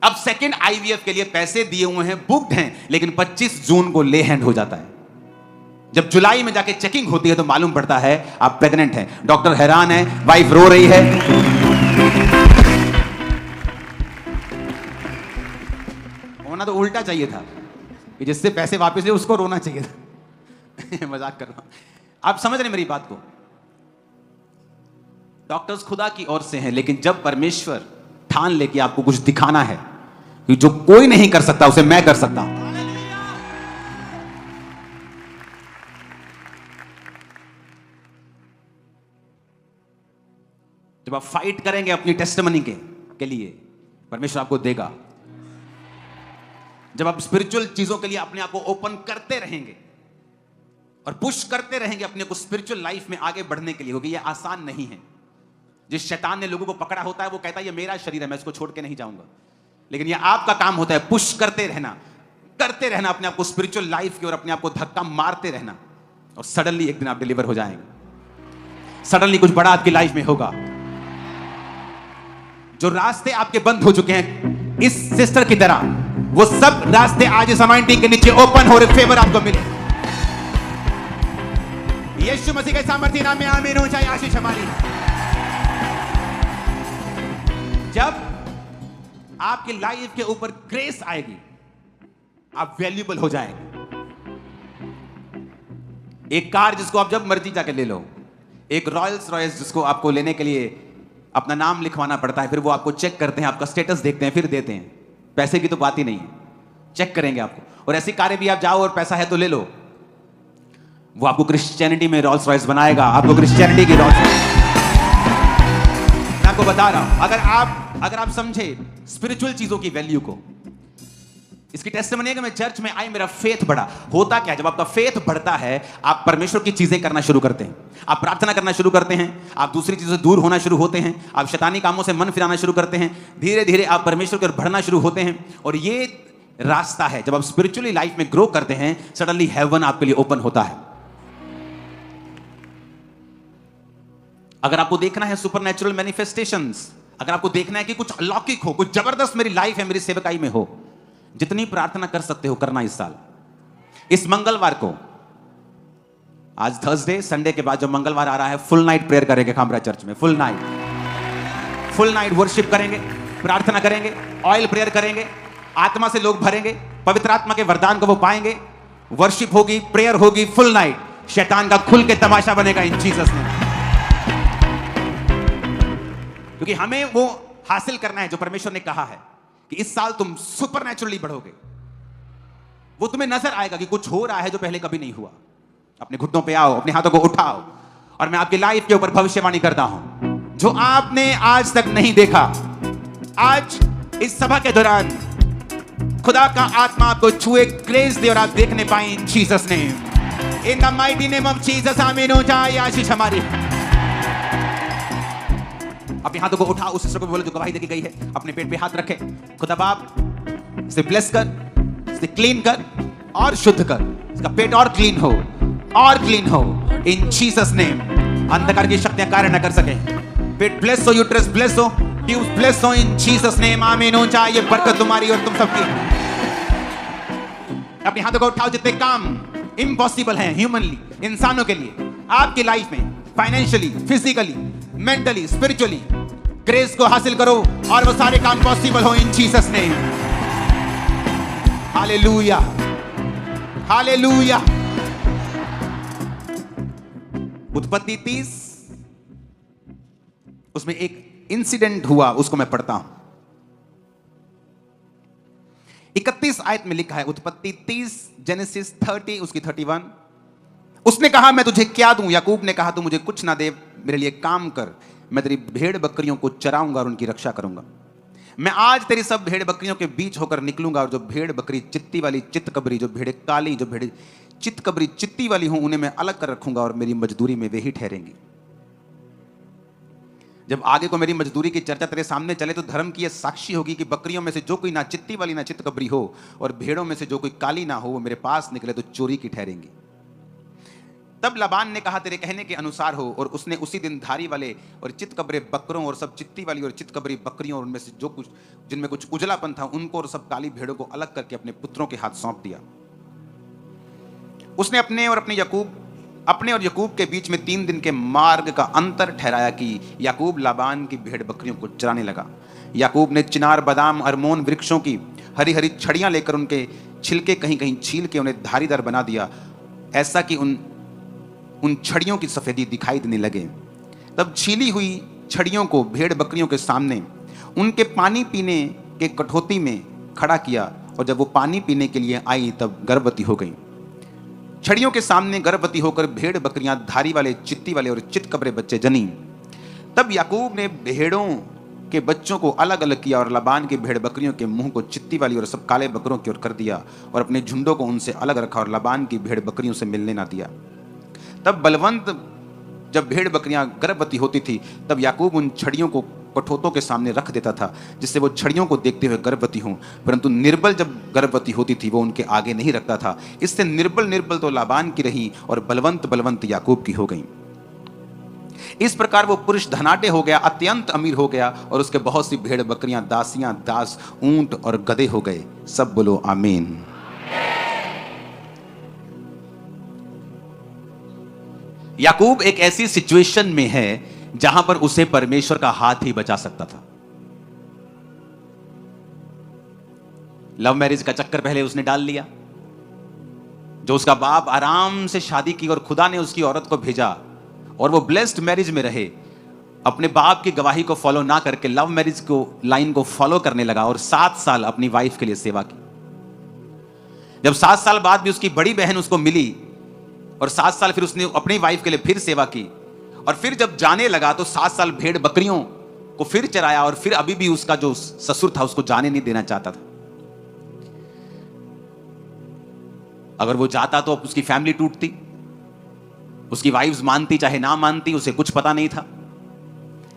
अब सेकंड आईवीएफ के लिए पैसे दिए हुए हैं, बुक्ड हैं, लेकिन 25 जून को ले हैंड हो जाता है। जब जुलाई में जाके चेकिंग होती है तो मालूम पड़ता है आप प्रेग्नेंट हैं। डॉक्टर हैरान है, वाइफ रो रही है। होना तो उल्टा चाहिए था कि जिससे पैसे वापस ले उसको रोना चाहिए था। मजाक कर रहा हूं, आप समझ रहे मेरी बात को। डॉक्टर्स खुदा की ओर से हैं, लेकिन जब परमेश्वर ठान ले कि आपको कुछ दिखाना है कि जो कोई नहीं कर सकता उसे मैं कर सकता हूं। जब आप फाइट करेंगे अपनी टेस्टिमनी के लिए, परमेश्वर आपको देगा। जब आप स्पिरिचुअल चीजों के लिए अपने आप को ओपन करते रहेंगे और पुश करते रहेंगे अपने को स्पिरिचुअल लाइफ में आगे बढ़ने के लिए, क्योंकि यह आसान नहीं है। जिस शैतान ने लोगों को पकड़ा होता है वो कहता है ये मेरा शरीर है, मैं इसको छोड़ के नहीं जाऊंगा। लेकिन यह आपका काम होता है पुश करते रहना अपने आप को स्पिरिचुअल लाइफ की ओर, अपने आप को धक्का मारते रहना। और सडनली एक दिन आप डिलीवर हो जाएंगे। सडनली कुछ बड़ा आपकी लाइफ में होगा। जो रास्ते आपके बंद हो चुके हैं इस सिस्टर की तरह, वो सब रास्ते आज इस अनॉइंटिंग के नीचे ओपन हो रहे, फेवर आपको मिले। यीशु मसीह के सामर्थ्य नाम में आमीन हो जाए। आशीष हमारी। जब आपकी लाइफ के ऊपर ग्रेस आएगी, आप वैल्यूएबल हो जाएंगे। एक कार जिसको आप जब मर्जी जाके ले लो, एक रॉयल्स रॉयस जिसको आपको लेने के लिए अपना नाम लिखवाना पड़ता है, फिर वो आपको चेक करते हैं, आपका स्टेटस देखते हैं, फिर देते हैं। पैसे की तो बात ही नहीं है, चेक करेंगे आपको। और ऐसी कारें भी आप जाओ और पैसा है तो ले लो, वो आपको क्रिश्चियनिटी में रॉल्स रॉयस बनाएगा, आपको क्रिश्चियनिटी की रॉल्स। मैं आपको बता रहा हूं, अगर आप समझे स्पिरिचुअल चीजों की वैल्यू को, इसकी टेस्टिमनी है कि मैं चर्च में आई, मेरा फेथ बढ़ा। होता क्या, जब आपका फेथ बढ़ता है, आप परमेश्वर की चीजें करना शुरू करते हैं, आप प्रार्थना करना शुरू करते हैं, आप दूसरी चीजों से दूर होना शुरू होते हैं, आप शैतानी कामों से मन फिराना शुरू करते हैं, धीरे धीरे आप परमेश्वर की ओर बढ़ना शुरू होते हैं। और ये रास्ता है, जब आप स्पिरिचुअली लाइफ में ग्रो करते हैं, सडनली हेवन आपके लिए ओपन होता है। अगर आपको देखना है सुपरनैचुरल मैनिफेस्टेशंस, अगर आपको देखना है कि कुछ अलौकिक हो, कुछ जबरदस्त मेरी लाइफ है, मेरी सेवकाई में हो, जितनी प्रार्थना कर सकते हो करना। इस साल इस मंगलवार को, आज थर्सडे, संडे के बाद जो मंगलवार आ रहा है, फुल नाइट प्रेयर करेंगे खामरा चर्च में। फुल नाइट वर्शिप करेंगे, प्रार्थना करेंगे, ऑयल प्रेयर करेंगे, आत्मा से लोग भरेंगे, पवित्र आत्मा के वरदान को वो पाएंगे, वर्शिप होगी, प्रेयर होगी, फुल नाइट। शैतान का खुल के तमाशा बनेगा इन जीसस ने, क्योंकि हमें वो हासिल करना है जो परमेश्वर ने कहा है कि इस साल तुम सुपरनैचुरली बढ़ोगे। वो तुम्हें नजर आएगा कि कुछ हो रहा है जो पहले कभी नहीं हुआ। अपने घुटनों पे आओ, अपने हाथों को उठाओ, और मैं आपकी लाइफ के ऊपर भविष्यवाणी करता हूं, जो आपने आज तक नहीं देखा, आज इस सभा के दौरान खुदा का आत्मा आपको छुए, ग्रेस दे और आप देखने पाए इन Jesus name, in the mighty name of Jesus. आमीन हो जाए। आशीष हमारी। अपने हाथों को उठाओ, उस सिस्टर को बोलो जो गवाही देके गई है, अपने पेट पे हाथ रखे। खुदा बाप इसे ब्लेस कर, इसे क्लीन कर और शुद्ध कर, इसका पेट और क्लीन हो, और क्लीन हो इन जीसस नेम। अंधकार की शक्तियां कार्य न कर सके। पेट ब्लेस हो, यूट्रस ब्लेस हो, ट्यूब्स ब्लेस हो इन जीसस नेम। आमीन हो जाए। ये बरकत तुम्हारी और तुम सबकी। अपने हाथों को उठाओ। जितने काम इम्पॉसिबल हैं ह्यूमनली, इंसानों के लिए, आपकी लाइफ में, financially, physically, mentally, spiritually, grace को हासिल करो और वो सारे काम पॉसिबल हो इन जीसस नेम। Hallelujah, hallelujah. उत्पत्ति 30, उसमें एक इंसिडेंट हुआ, उसको मैं पढ़ता हूं। 31 आयत में लिखा है, उत्पत्ति 30, जेनेसिस 30 उसकी 31। उसने कहा मैं तुझे क्या दूं? याकूब ने कहा तू मुझे कुछ ना दे, मेरे लिए काम कर, मैं तेरी भेड़ बकरियों को चराऊंगा और उनकी रक्षा करूंगा। मैं आज तेरी सब भेड़ बकरियों के बीच होकर निकलूंगा, और जो भेड़ बकरी चित्ती वाली चित्तकबरी, जो भेड़े काली, जो भेड़े चित्तकबरी चित्ती वाली हूं, उन्हें मैं अलग कर रखूंगा और मेरी मजदूरी में वे ही ठहरेंगी। जब आगे को मेरी मजदूरी की चर्चा तेरे सामने चले तो धर्म की यह साक्षी होगी कि बकरियों में से जो कोई ना चित्ती वाली ना चित्तकबरी हो, और भेड़ों में से जो कोई काली ना हो, वो मेरे पास निकले तो चोरी की ठहरेंगी। तब लाबान ने कहा तेरे कहने के अनुसार हो, और उसने उसी दिन धारी वाले और चित्तकबरे बकरों और सब चित्ती वाली और चित्तकबरी बकरियों और उनमें से जो कुछ जिनमें कुछ उजलापन था उनको और सब काली भेड़ों को अलग करके अपने पुत्रों के हाथ सौंप दिया। उसने अपने और याकूब के बीच में 3 दिन के मार्ग का अंतर ठहराया कि याकूब लाबान की भेड़ बकरियों को चराने लगा। याकूब ने चिनार, बादाम, अरमोन वृक्षों की हरी हरी छड़ियां लेकर उनके छिलके कहीं कहीं छील के उन्हें धारीदार बना दिया, ऐसा कि उन छड़ियों की सफेदी दिखाई देने लगे। तब छीली हुई छड़ियों को भेड़ बकरियों के सामने उनके पानी पीने के कठौती में खड़ा किया, और जब वो पानी पीने के लिए आई तब गर्भवती हो गई। छड़ियों के सामने गर्भवती होकर भेड़ बकरियां धारी वाले, चित्ती वाले और चित्तकबरे बच्चे जनी। तब याकूब ने भेड़ों के बच्चों को अलग अलग किया और लाबान की भेड़ बकरियों के मुंह को चित्ती वाली और सब काले बकरों की ओर कर दिया, और अपने झुंडों को उनसे अलग रखा और लाबान की भेड़ बकरियों से मिलने ना दिया। तब बलवंत जब भेड़ बकरियां गर्भवती होती थी, तब याकूब उन छड़ियों को कठोतों के सामने रख देता था, जिससे वो छड़ियों को देखते हुए गर्भवती हों, परंतु निर्बल जब गर्भवती होती थी वो उनके आगे नहीं रखता था। इससे निर्बल तो लाबान की रही और बलवंत याकूब की हो गई। इस प्रकार वो पुरुष धनाढ्य हो गया, अत्यंत अमीर हो गया, और उसके बहुत सी भेड़ बकरियां, दासियां, दास, ऊंट और गधे हो गए। सब बोलो आमीन। याकूब एक ऐसी सिचुएशन में है जहां पर उसे परमेश्वर का हाथ ही बचा सकता था। लव मैरिज का चक्कर पहले उसने डाल लिया, जो उसका बाप आराम से शादी की और खुदा ने उसकी औरत को भेजा और वो ब्लेस्ड मैरिज में रहे, अपने बाप की गवाही को फॉलो ना करके लव मैरिज को लाइन को फॉलो करने लगा और 7 साल अपनी वाइफ के लिए सेवा की। जब 7 साल बाद भी उसकी बड़ी बहन उसको मिली और 7 साल फिर उसने अपनी वाइफ के लिए फिर सेवा की, और फिर जब जाने लगा तो 7 साल भेड़ बकरियों को फिर चराया, और फिर अभी भी उसका जो ससुर था उसको जाने नहीं देना चाहता था। अगर वो जाता तो उसकी फैमिली टूटती, उसकी वाइफ्स मानती चाहे ना मानती, उसे कुछ पता नहीं था।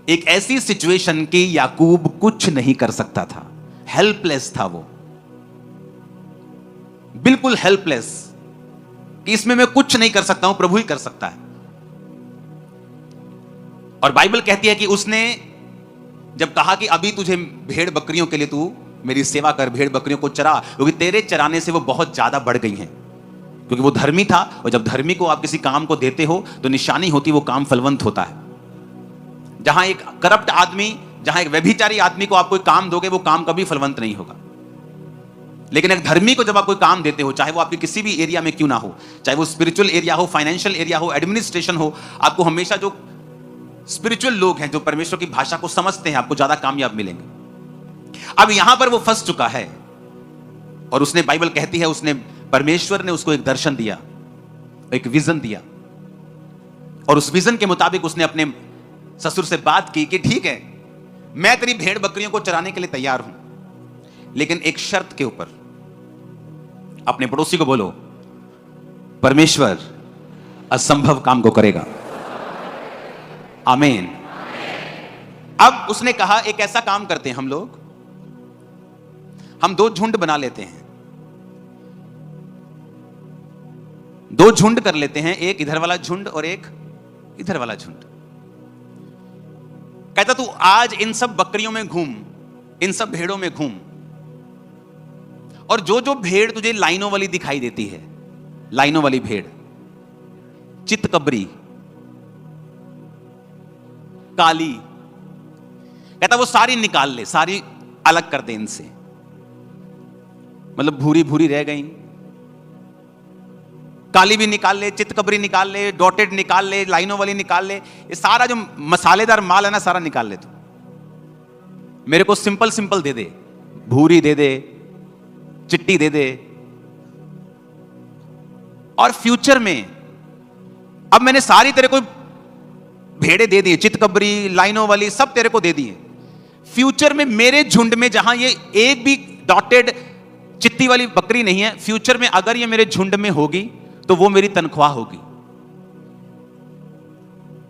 एक ऐसी सिचुएशन की याकूब कुछ नहीं कर सकता था, हेल्पलेस था वो, बिल्कुल हेल्पलेस, कि इसमें मैं कुछ नहीं कर सकता हूं, प्रभु ही कर सकता है। और बाइबल कहती है कि उसने जब कहा कि अभी तुझे भेड़ बकरियों के लिए तू मेरी सेवा कर, भेड़ बकरियों को चरा, क्योंकि तेरे चराने से वो बहुत ज्यादा बढ़ गई हैं, क्योंकि वो धर्मी था, और जब धर्मी को आप किसी काम को देते हो तो निशानी होती है वो काम फलवंत होता है। जहां एक करप्ट आदमी, जहां एक व्यभिचारी आदमी को आप कोई काम दोगे वो काम कभी फलवंत नहीं होगा। लेकिन एक धर्मी को जब आप कोई काम देते हो, चाहे वो आपके किसी भी एरिया में क्यों ना हो, चाहे वो स्पिरिचुअल एरिया हो, फाइनेंशियल एरिया हो, एडमिनिस्ट्रेशन हो, आपको हमेशा जो स्पिरिचुअल लोग हैं, जो परमेश्वर की भाषा को समझते हैं, आपको ज्यादा कामयाब मिलेंगे। अब यहां पर वो फंस चुका है, और उसने, बाइबल कहती है, उसने, परमेश्वर ने उसको एक दर्शन दिया, एक विजन दिया, और उस विजन के मुताबिक उसने अपने ससुर से बात की कि ठीक है, मैं तेरी भेड़ बकरियों को चराने के लिए तैयार हूं, लेकिन एक शर्त के ऊपर। अपने पड़ोसी को बोलो, परमेश्वर असंभव काम को करेगा। आमीन। अब उसने कहा एक ऐसा काम करते हैं हम लोग, हम 2 झुंड बना लेते हैं, 2 झुंड कर लेते हैं, एक इधर वाला झुंड और एक इधर वाला झुंड। कहता तू आज इन सब बकरियों में घूम, इन सब भेड़ों में घूम, और जो जो भेड़ तुझे लाइनों वाली दिखाई देती है, लाइनों वाली भेड़, चितकबरी, काली, कहता वो सारी निकाल ले, सारी अलग कर दे इनसे, मतलब भूरी भूरी रह गई, काली भी निकाल ले, चितकबरी निकाल ले, डॉटेड निकाल ले, लाइनों वाली निकाल ले, ये सारा जो मसालेदार माल है ना, सारा निकाल ले तू। मेरे को सिंपल सिंपल दे दे, भूरी दे दे, चिट्टी दे दे, और फ्यूचर में अब मैंने सारी तेरे को भेड़े दे दी, चितकबरी, लाइनों वाली सब तेरे को दे दी है। फ्यूचर में मेरे झुंड में जहां ये एक भी डॉटेड चिट्टी वाली बकरी नहीं है, फ्यूचर में अगर ये मेरे झुंड में होगी तो वो मेरी तनख्वाह होगी।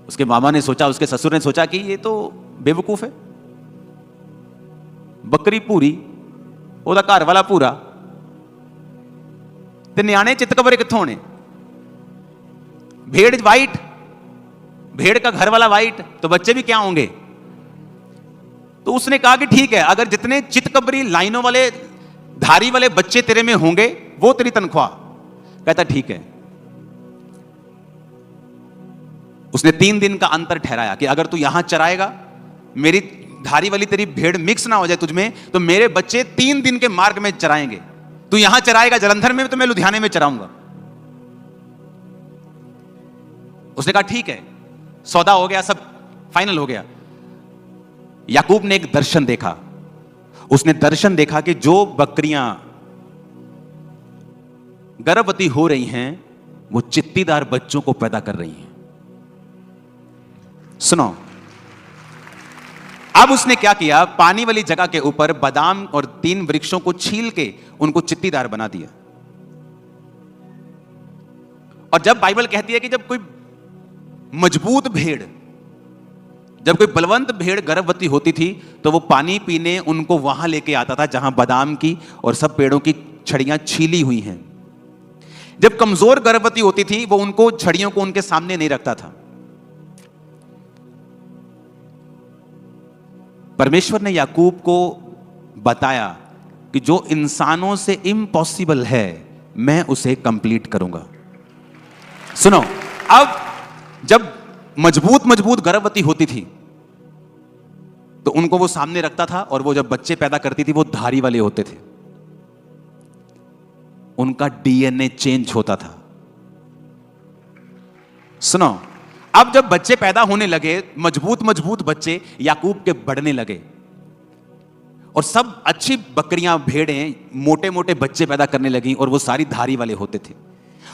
उसके मामा ने सोचा, उसके ससुर ने सोचा कि ये तो बेवकूफ है, बकरी पूरी, ਉਹਦਾ घर वाला पूरा, ते न्याणे चितकबरे कित्थों होने, भेड़ वाइट, भेड़ का घर वाला वाइट, तो बच्चे भी क्या होंगे। तो उसने कहा कि ठीक है, अगर जितने चितकबरी, लाइनों वाले, धारी वाले बच्चे तेरे में होंगे वो तेरी तनख्वाह। कहता ठीक है। उसने 3 दिन का अंतर ठहराया कि अगर तू यहां चराएगा, मेरी धारी वाली तेरी भेड़ मिक्स ना हो जाए तुझमें, तो मेरे बच्चे 3 दिन के मार्ग में चराएंगे। तू यहां चराएगा जलंधर में, तो मैं लुधियाने में चराऊंगा। उसने कहा ठीक है, सौदा हो गया, सब फाइनल हो गया। याकूब ने एक दर्शन देखा। उसने दर्शन देखा कि जो बकरियां गर्भवती हो रही हैं वो चित्तीदार बच्चों को पैदा कर रही हैं। सुनो, अब उसने क्या किया, पानी वाली जगह के ऊपर बादाम और 3 वृक्षों को छील के उनको चित्तीदार बना दिया। और जब बाइबल कहती है कि जब कोई मजबूत भेड़ जब कोई बलवंत भेड़ गर्भवती होती थी तो वो पानी पीने उनको वहां लेके आता था जहां बादाम की और सब पेड़ों की छड़ियां छीली हुई हैं। जब कमजोर गर्भवती होती थी वो उनको छड़ियों को उनके सामने नहीं रखता था। परमेश्वर ने याकूब को बताया कि जो इंसानों से इम्पॉसिबल है मैं उसे कंप्लीट करूंगा। सुनो, अब जब मजबूत गर्भवती होती थी तो उनको वो सामने रखता था और वो जब बच्चे पैदा करती थी वो धारी वाले होते थे, उनका डीएनए चेंज होता था। सुनो, अब जब बच्चे पैदा होने लगे, मजबूत बच्चे याकूब के बढ़ने लगे और सब अच्छी बकरियां भेड़ें मोटे मोटे बच्चे पैदा करने लगी और वो सारी धारी वाले होते थे।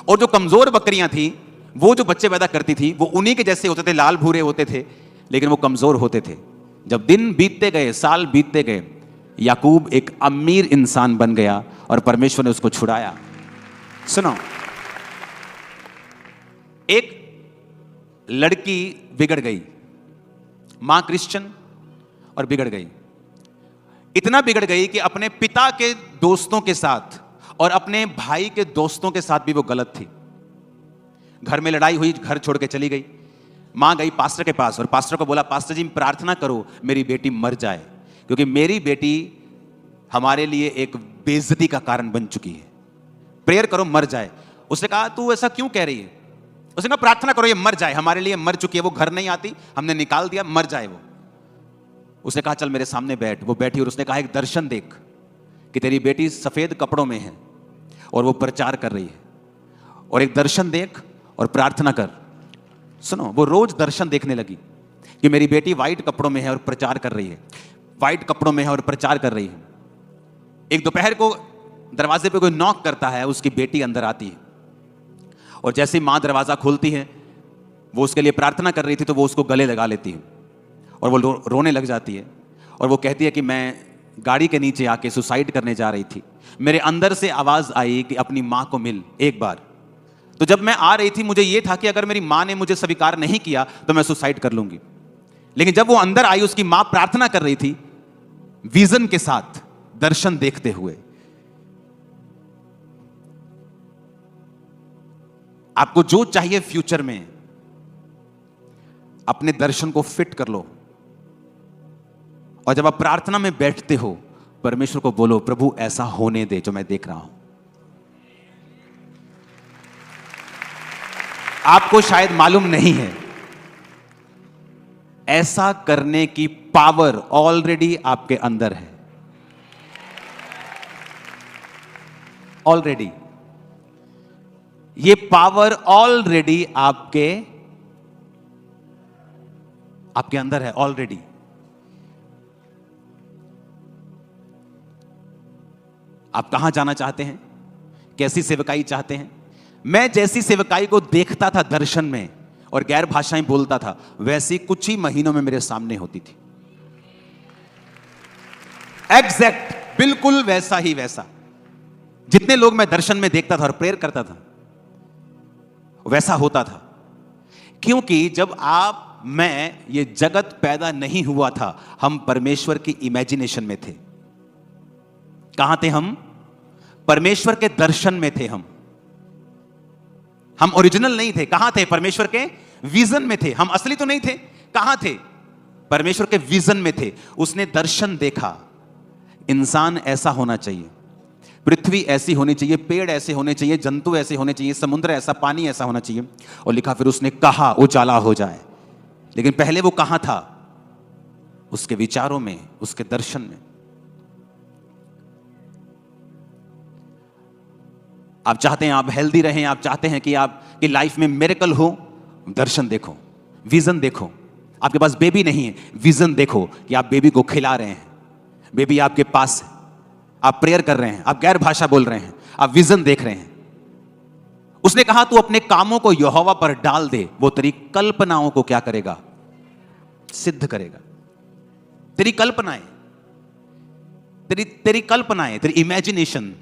और जो कमजोर बकरियां थी वो जो बच्चे पैदा करती थी वो उन्हीं के जैसे होते थे, लाल भूरे होते थे, लेकिन वो कमजोर होते थे। जब दिन बीतते गए, साल बीतते गए, याकूब एक अमीर इंसान बन गया और परमेश्वर ने उसको छुड़ाया। सुनो, एक लड़की बिगड़ गई, मां क्रिश्चियन और बिगड़ गई। इतना बिगड़ गई कि अपने पिता के दोस्तों के साथ और अपने भाई के दोस्तों के साथ भी वो गलत थी। घर में लड़ाई हुई, घर छोड़ के चली गई। मां गई पास्टर के पास और पास्टर को बोला, पास्टर जी प्रार्थना करो मेरी बेटी मर जाए, क्योंकि मेरी बेटी हमारे लिए एक बेइज्जती का कारण बन चुकी है। प्रेयर करो मर जाए। उसने कहा तू ऐसा क्यों कह रही है? उसने कहा प्रार्थना करो ये मर जाए, हमारे लिए मर चुकी है, वो घर नहीं आती, हमने निकाल दिया, मर जाए वो। उसने कहा चल मेरे सामने बैठ। वो बैठी और उसने कहा एक दर्शन देख कि तेरी बेटी सफेद कपड़ों में है और वो प्रचार कर रही है, और एक दर्शन देख और प्रार्थना कर। सुनो, वो रोज दर्शन देखने लगी कि मेरी बेटी व्हाइट कपड़ों में है और प्रचार कर रही है, व्हाइट कपड़ों में है और प्रचार कर रही है। एक दोपहर को दरवाजे पे कोई नॉक करता है, उसकी बेटी अंदर आती है और जैसे ही मां दरवाजा खोलती है, वो उसके लिए प्रार्थना कर रही थी तो वो उसको गले लगा लेती है और वो रोने लग जाती है और वो कहती है कि मैं गाड़ी के नीचे आके सुसाइड करने जा रही थी, मेरे अंदर से आवाज आई कि अपनी मां को मिल एक बार। तो जब मैं आ रही थी मुझे यह था कि अगर मेरी मां ने मुझे स्वीकार नहीं किया तो मैं सुसाइड कर लूंगी। लेकिन जब वो अंदर आई, उसकी मां प्रार्थना कर रही थी विजन के साथ, दर्शन देखते हुए। आपको जो चाहिए फ्यूचर में, अपने दर्शन को फिट कर लो और जब आप प्रार्थना में बैठते हो परमेश्वर को बोलो प्रभु ऐसा होने दे जो मैं देख रहा हूं। आपको शायद मालूम नहीं है, ऐसा करने की पावर ऑलरेडी आपके अंदर है। ऑलरेडी ये पावर ऑलरेडी आपके अंदर है ऑलरेडी। आप कहां जाना चाहते हैं? कैसी सेवकाई चाहते हैं? मैं जैसी सेवकाई को देखता था दर्शन में और गैर भाषाएं बोलता था, वैसी कुछ ही महीनों में मेरे सामने होती थी। एग्जैक्ट, बिल्कुल वैसा ही वैसा। जितने लोग मैं दर्शन में देखता था और प्रेयर करता था वैसा होता था। क्योंकि जब मैं ये जगत पैदा नहीं हुआ था, हम परमेश्वर की इमेजिनेशन में थे। कहां थे हम? परमेश्वर के दर्शन में थे हम ओरिजिनल नहीं थे। कहां थे? परमेश्वर के विजन में थे। हम असली तो नहीं थे। कहां थे? परमेश्वर के विजन में थे। उसने दर्शन देखा, इंसान ऐसा होना चाहिए, पृथ्वी ऐसी होनी चाहिए, पेड़ ऐसे होने चाहिए, जंतु ऐसे होने चाहिए, समुद्र ऐसा, पानी ऐसा होना चाहिए। और लिखा फिर उसने कहा उजाला हो जाए। लेकिन पहले वो कहां था? उसके विचारों में, उसके दर्शन में। आप चाहते हैं आप हेल्दी रहें, आप चाहते हैं कि आपकी लाइफ में मिरेकल हो, दर्शन देखो, विजन देखो। आपके पास बेबी नहीं है, विजन देखो कि आप बेबी को खिला रहे हैं, बेबी आपके पास है, आप प्रेयर कर रहे हैं, आप गैर भाषा बोल रहे हैं, आप विजन देख रहे हैं। उसने कहा तू अपने कामों को यहोवा पर डाल दे, वो तेरी कल्पनाओं को क्या करेगा? सिद्ध करेगा। तेरी कल्पनाएं, तेरी कल्पनाएं, तेरी इमेजिनेशन।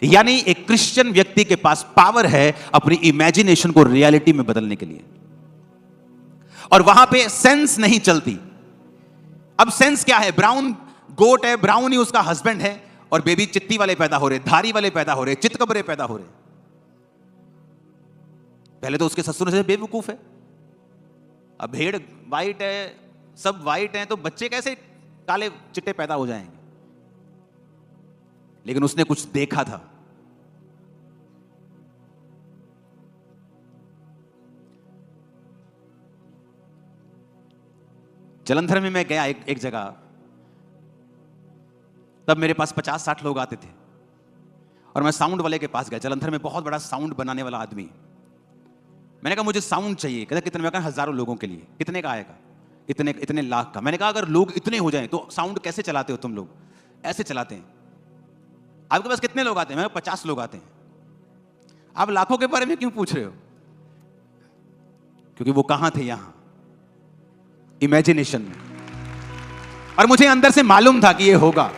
यानी एक क्रिश्चियन व्यक्ति के पास पावर है अपनी इमेजिनेशन को रियलिटी में बदलने के लिए। और वहां पे सेंस नहीं चलती। अब सेंस क्या है? ब्राउन गोट है, ब्राउन ही उसका हस्बैंड है, और बेबी चित्ती वाले पैदा हो रहे, धारी वाले पैदा हो रहे, चितकबरे पैदा हो रहे। पहले तो उसके ससुर से बेवकूफ है। अब भेड़ वाइट है, सब वाइट हैं, तो बच्चे कैसे काले चिट्टे पैदा हो जाएंगे? लेकिन उसने कुछ देखा था। जलंधर में मैं गया एक जगह, तब मेरे पास 50-60 लोग आते थे, और मैं साउंड वाले के पास गया। जलंधर में बहुत बड़ा साउंड बनाने वाला आदमी। मैंने कहा मुझे साउंड चाहिए। कहता कितने? मैं कहा हजारों लोगों के लिए। कितने का आएगा? इतने लाख का। मैंने कहा अगर लोग इतने हो जाएं तो साउंड कैसे चलाते हो तुम लोग? ऐसे चलाते हैं। आपके पास कितने लोग आते हैं? मैं 50 लोग आते हैं। आप लाखों के बारे में क्यों पूछ रहे हो? क्योंकि वो कहां थे? यहां इमेजिनेशन में। और मुझे अंदर से मालूम था कि ये होगा,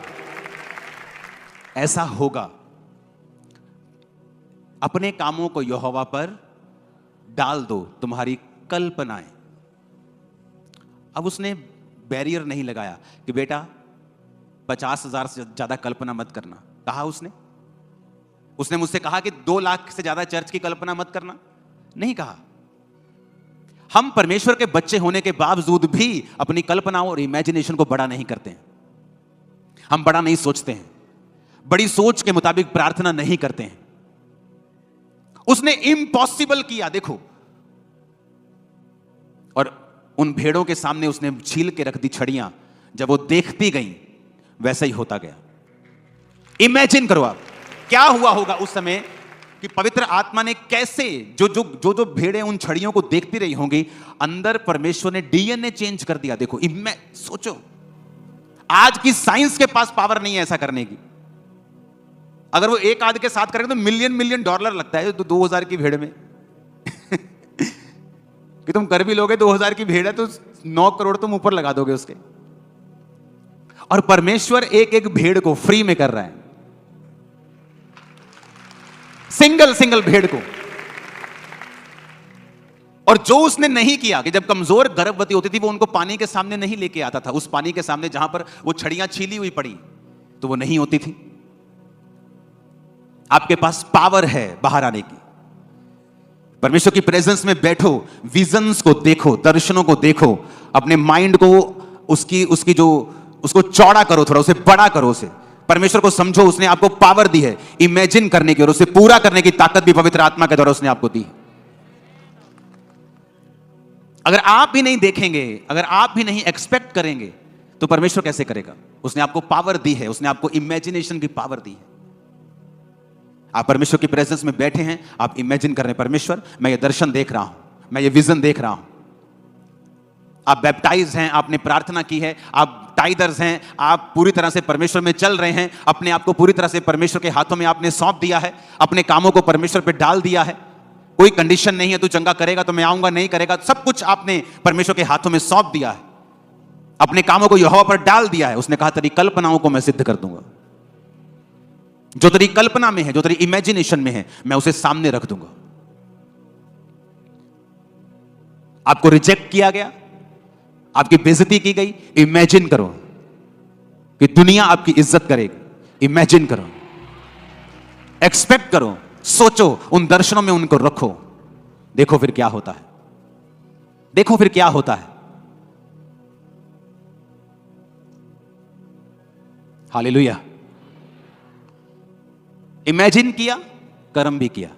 ऐसा होगा। अपने कामों को यहोवा पर डाल दो, तुम्हारी कल्पनाएं। अब उसने बैरियर नहीं लगाया कि बेटा 50,000 से ज्यादा कल्पना मत करना। कहा उसने मुझसे कहा कि 2 लाख से ज्यादा चर्च की कल्पना मत करना? नहीं कहा। हम परमेश्वर के बच्चे होने के बावजूद भी अपनी कल्पनाओं और इमेजिनेशन को बड़ा नहीं करते हैं। हम बड़ा नहीं सोचते हैं, बड़ी सोच के मुताबिक प्रार्थना नहीं करते हैं। उसने इम्पॉसिबल किया, देखो। और उन भेड़ों के सामने उसने छील के रख दी छड़ियां। जब वो देखती गई वैसा ही होता गया। इमेजिन करो आप क्या हुआ होगा उस समय कि पवित्र आत्मा ने कैसे जो भेड़ें उन छड़ियों को देखती रही होंगी, अंदर परमेश्वर ने डीएनए चेंज कर दिया। देखो, सोचो, आज की साइंस के पास पावर नहीं है ऐसा करने की। अगर वो एक आध के साथ करेंगे तो मिलियन डॉलर लगता है। तो 2000 की भेड़ में कि तुम कर भी लोगे, 2000 की भेड़ है तो 9 करोड़ तुम ऊपर लगा दोगे उसके। और परमेश्वर एक भेड़ को फ्री में कर रहा है, सिंगल भेड़ को। और जो उसने नहीं किया कि जब कमजोर गर्भवती होती थी वो उनको पानी के सामने नहीं लेके आता था, उस पानी के सामने जहां पर वो छड़ियां छीली हुई पड़ी तो वो नहीं होती थी। आपके पास पावर है बाहर आने की। परमेश्वर की प्रेजेंस में बैठो, विजन्स को देखो, दर्शनों को देखो, अपने माइंड को उसको चौड़ा करो, थोड़ा उसे बड़ा करो, उसे परमेश्वर को समझो। उसने आपको पावर दी है इमेजिन करने की, और उसे पूरा करने की ताकत भी पवित्र आत्मा के द्वारा उसने आपको दी। अगर आप भी नहीं देखेंगे, अगर आप भी नहीं एक्सपेक्ट करेंगे तो परमेश्वर कैसे करेगा? उसने आपको पावर दी है, उसने आपको इमेजिनेशन की पावर दी है। आप परमेश्वर की प्रेजेंस में बैठे हैं, आप इमेजिन कर रहे हैं, परमेश्वर मैं ये दर्शन देख रहा हूं, मैं ये विजन देख रहा हूं। आप बैप्टाइज हैं, आपने प्रार्थना की है, आप टाइदर्स हैं, आप पूरी तरह से परमेश्वर में चल रहे हैं, अपने आप को पूरी तरह से परमेश्वर के हाथों में आपने सौंप दिया है, अपने कामों को परमेश्वर पे डाल दिया है। कोई कंडीशन नहीं है तू चंगा करेगा तो मैं आऊंगा, नहीं करेगा, सब कुछ आपने परमेश्वर के हाथों में सौंप दिया है। अपने कामों को यहोवा पर डाल दिया है। उसने कहा तेरी कल्पनाओं को मैं सिद्ध कर दूंगा। जो तेरी कल्पना में है, जो तेरी इमेजिनेशन में है, मैं उसे सामने रख दूंगा। आपको रिजेक्ट किया गया, आपकी बेइज्जती की गई, इमेजिन करो कि दुनिया आपकी इज्जत करेगी। इमेजिन करो, एक्सपेक्ट करो, सोचो, उन दर्शनों में उनको रखो। देखो फिर क्या होता है, देखो फिर क्या होता है। हालेलुया। इमेजिन किया, कर्म भी किया।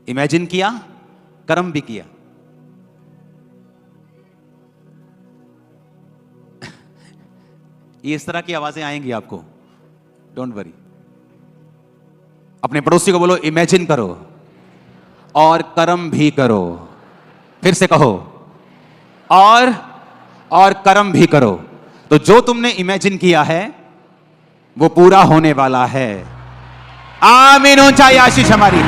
इमेजिन किया, कर्म भी किया। ये इस तरह की आवाजें आएंगी आपको, डोंट वरी। अपने पड़ोसी को बोलो इमेजिन करो और कर्म भी करो। फिर से कहो और कर्म भी करो। तो जो तुमने इमेजिन किया है वो पूरा होने वाला है। आमीन। ऊंचाई आशीष हमारी।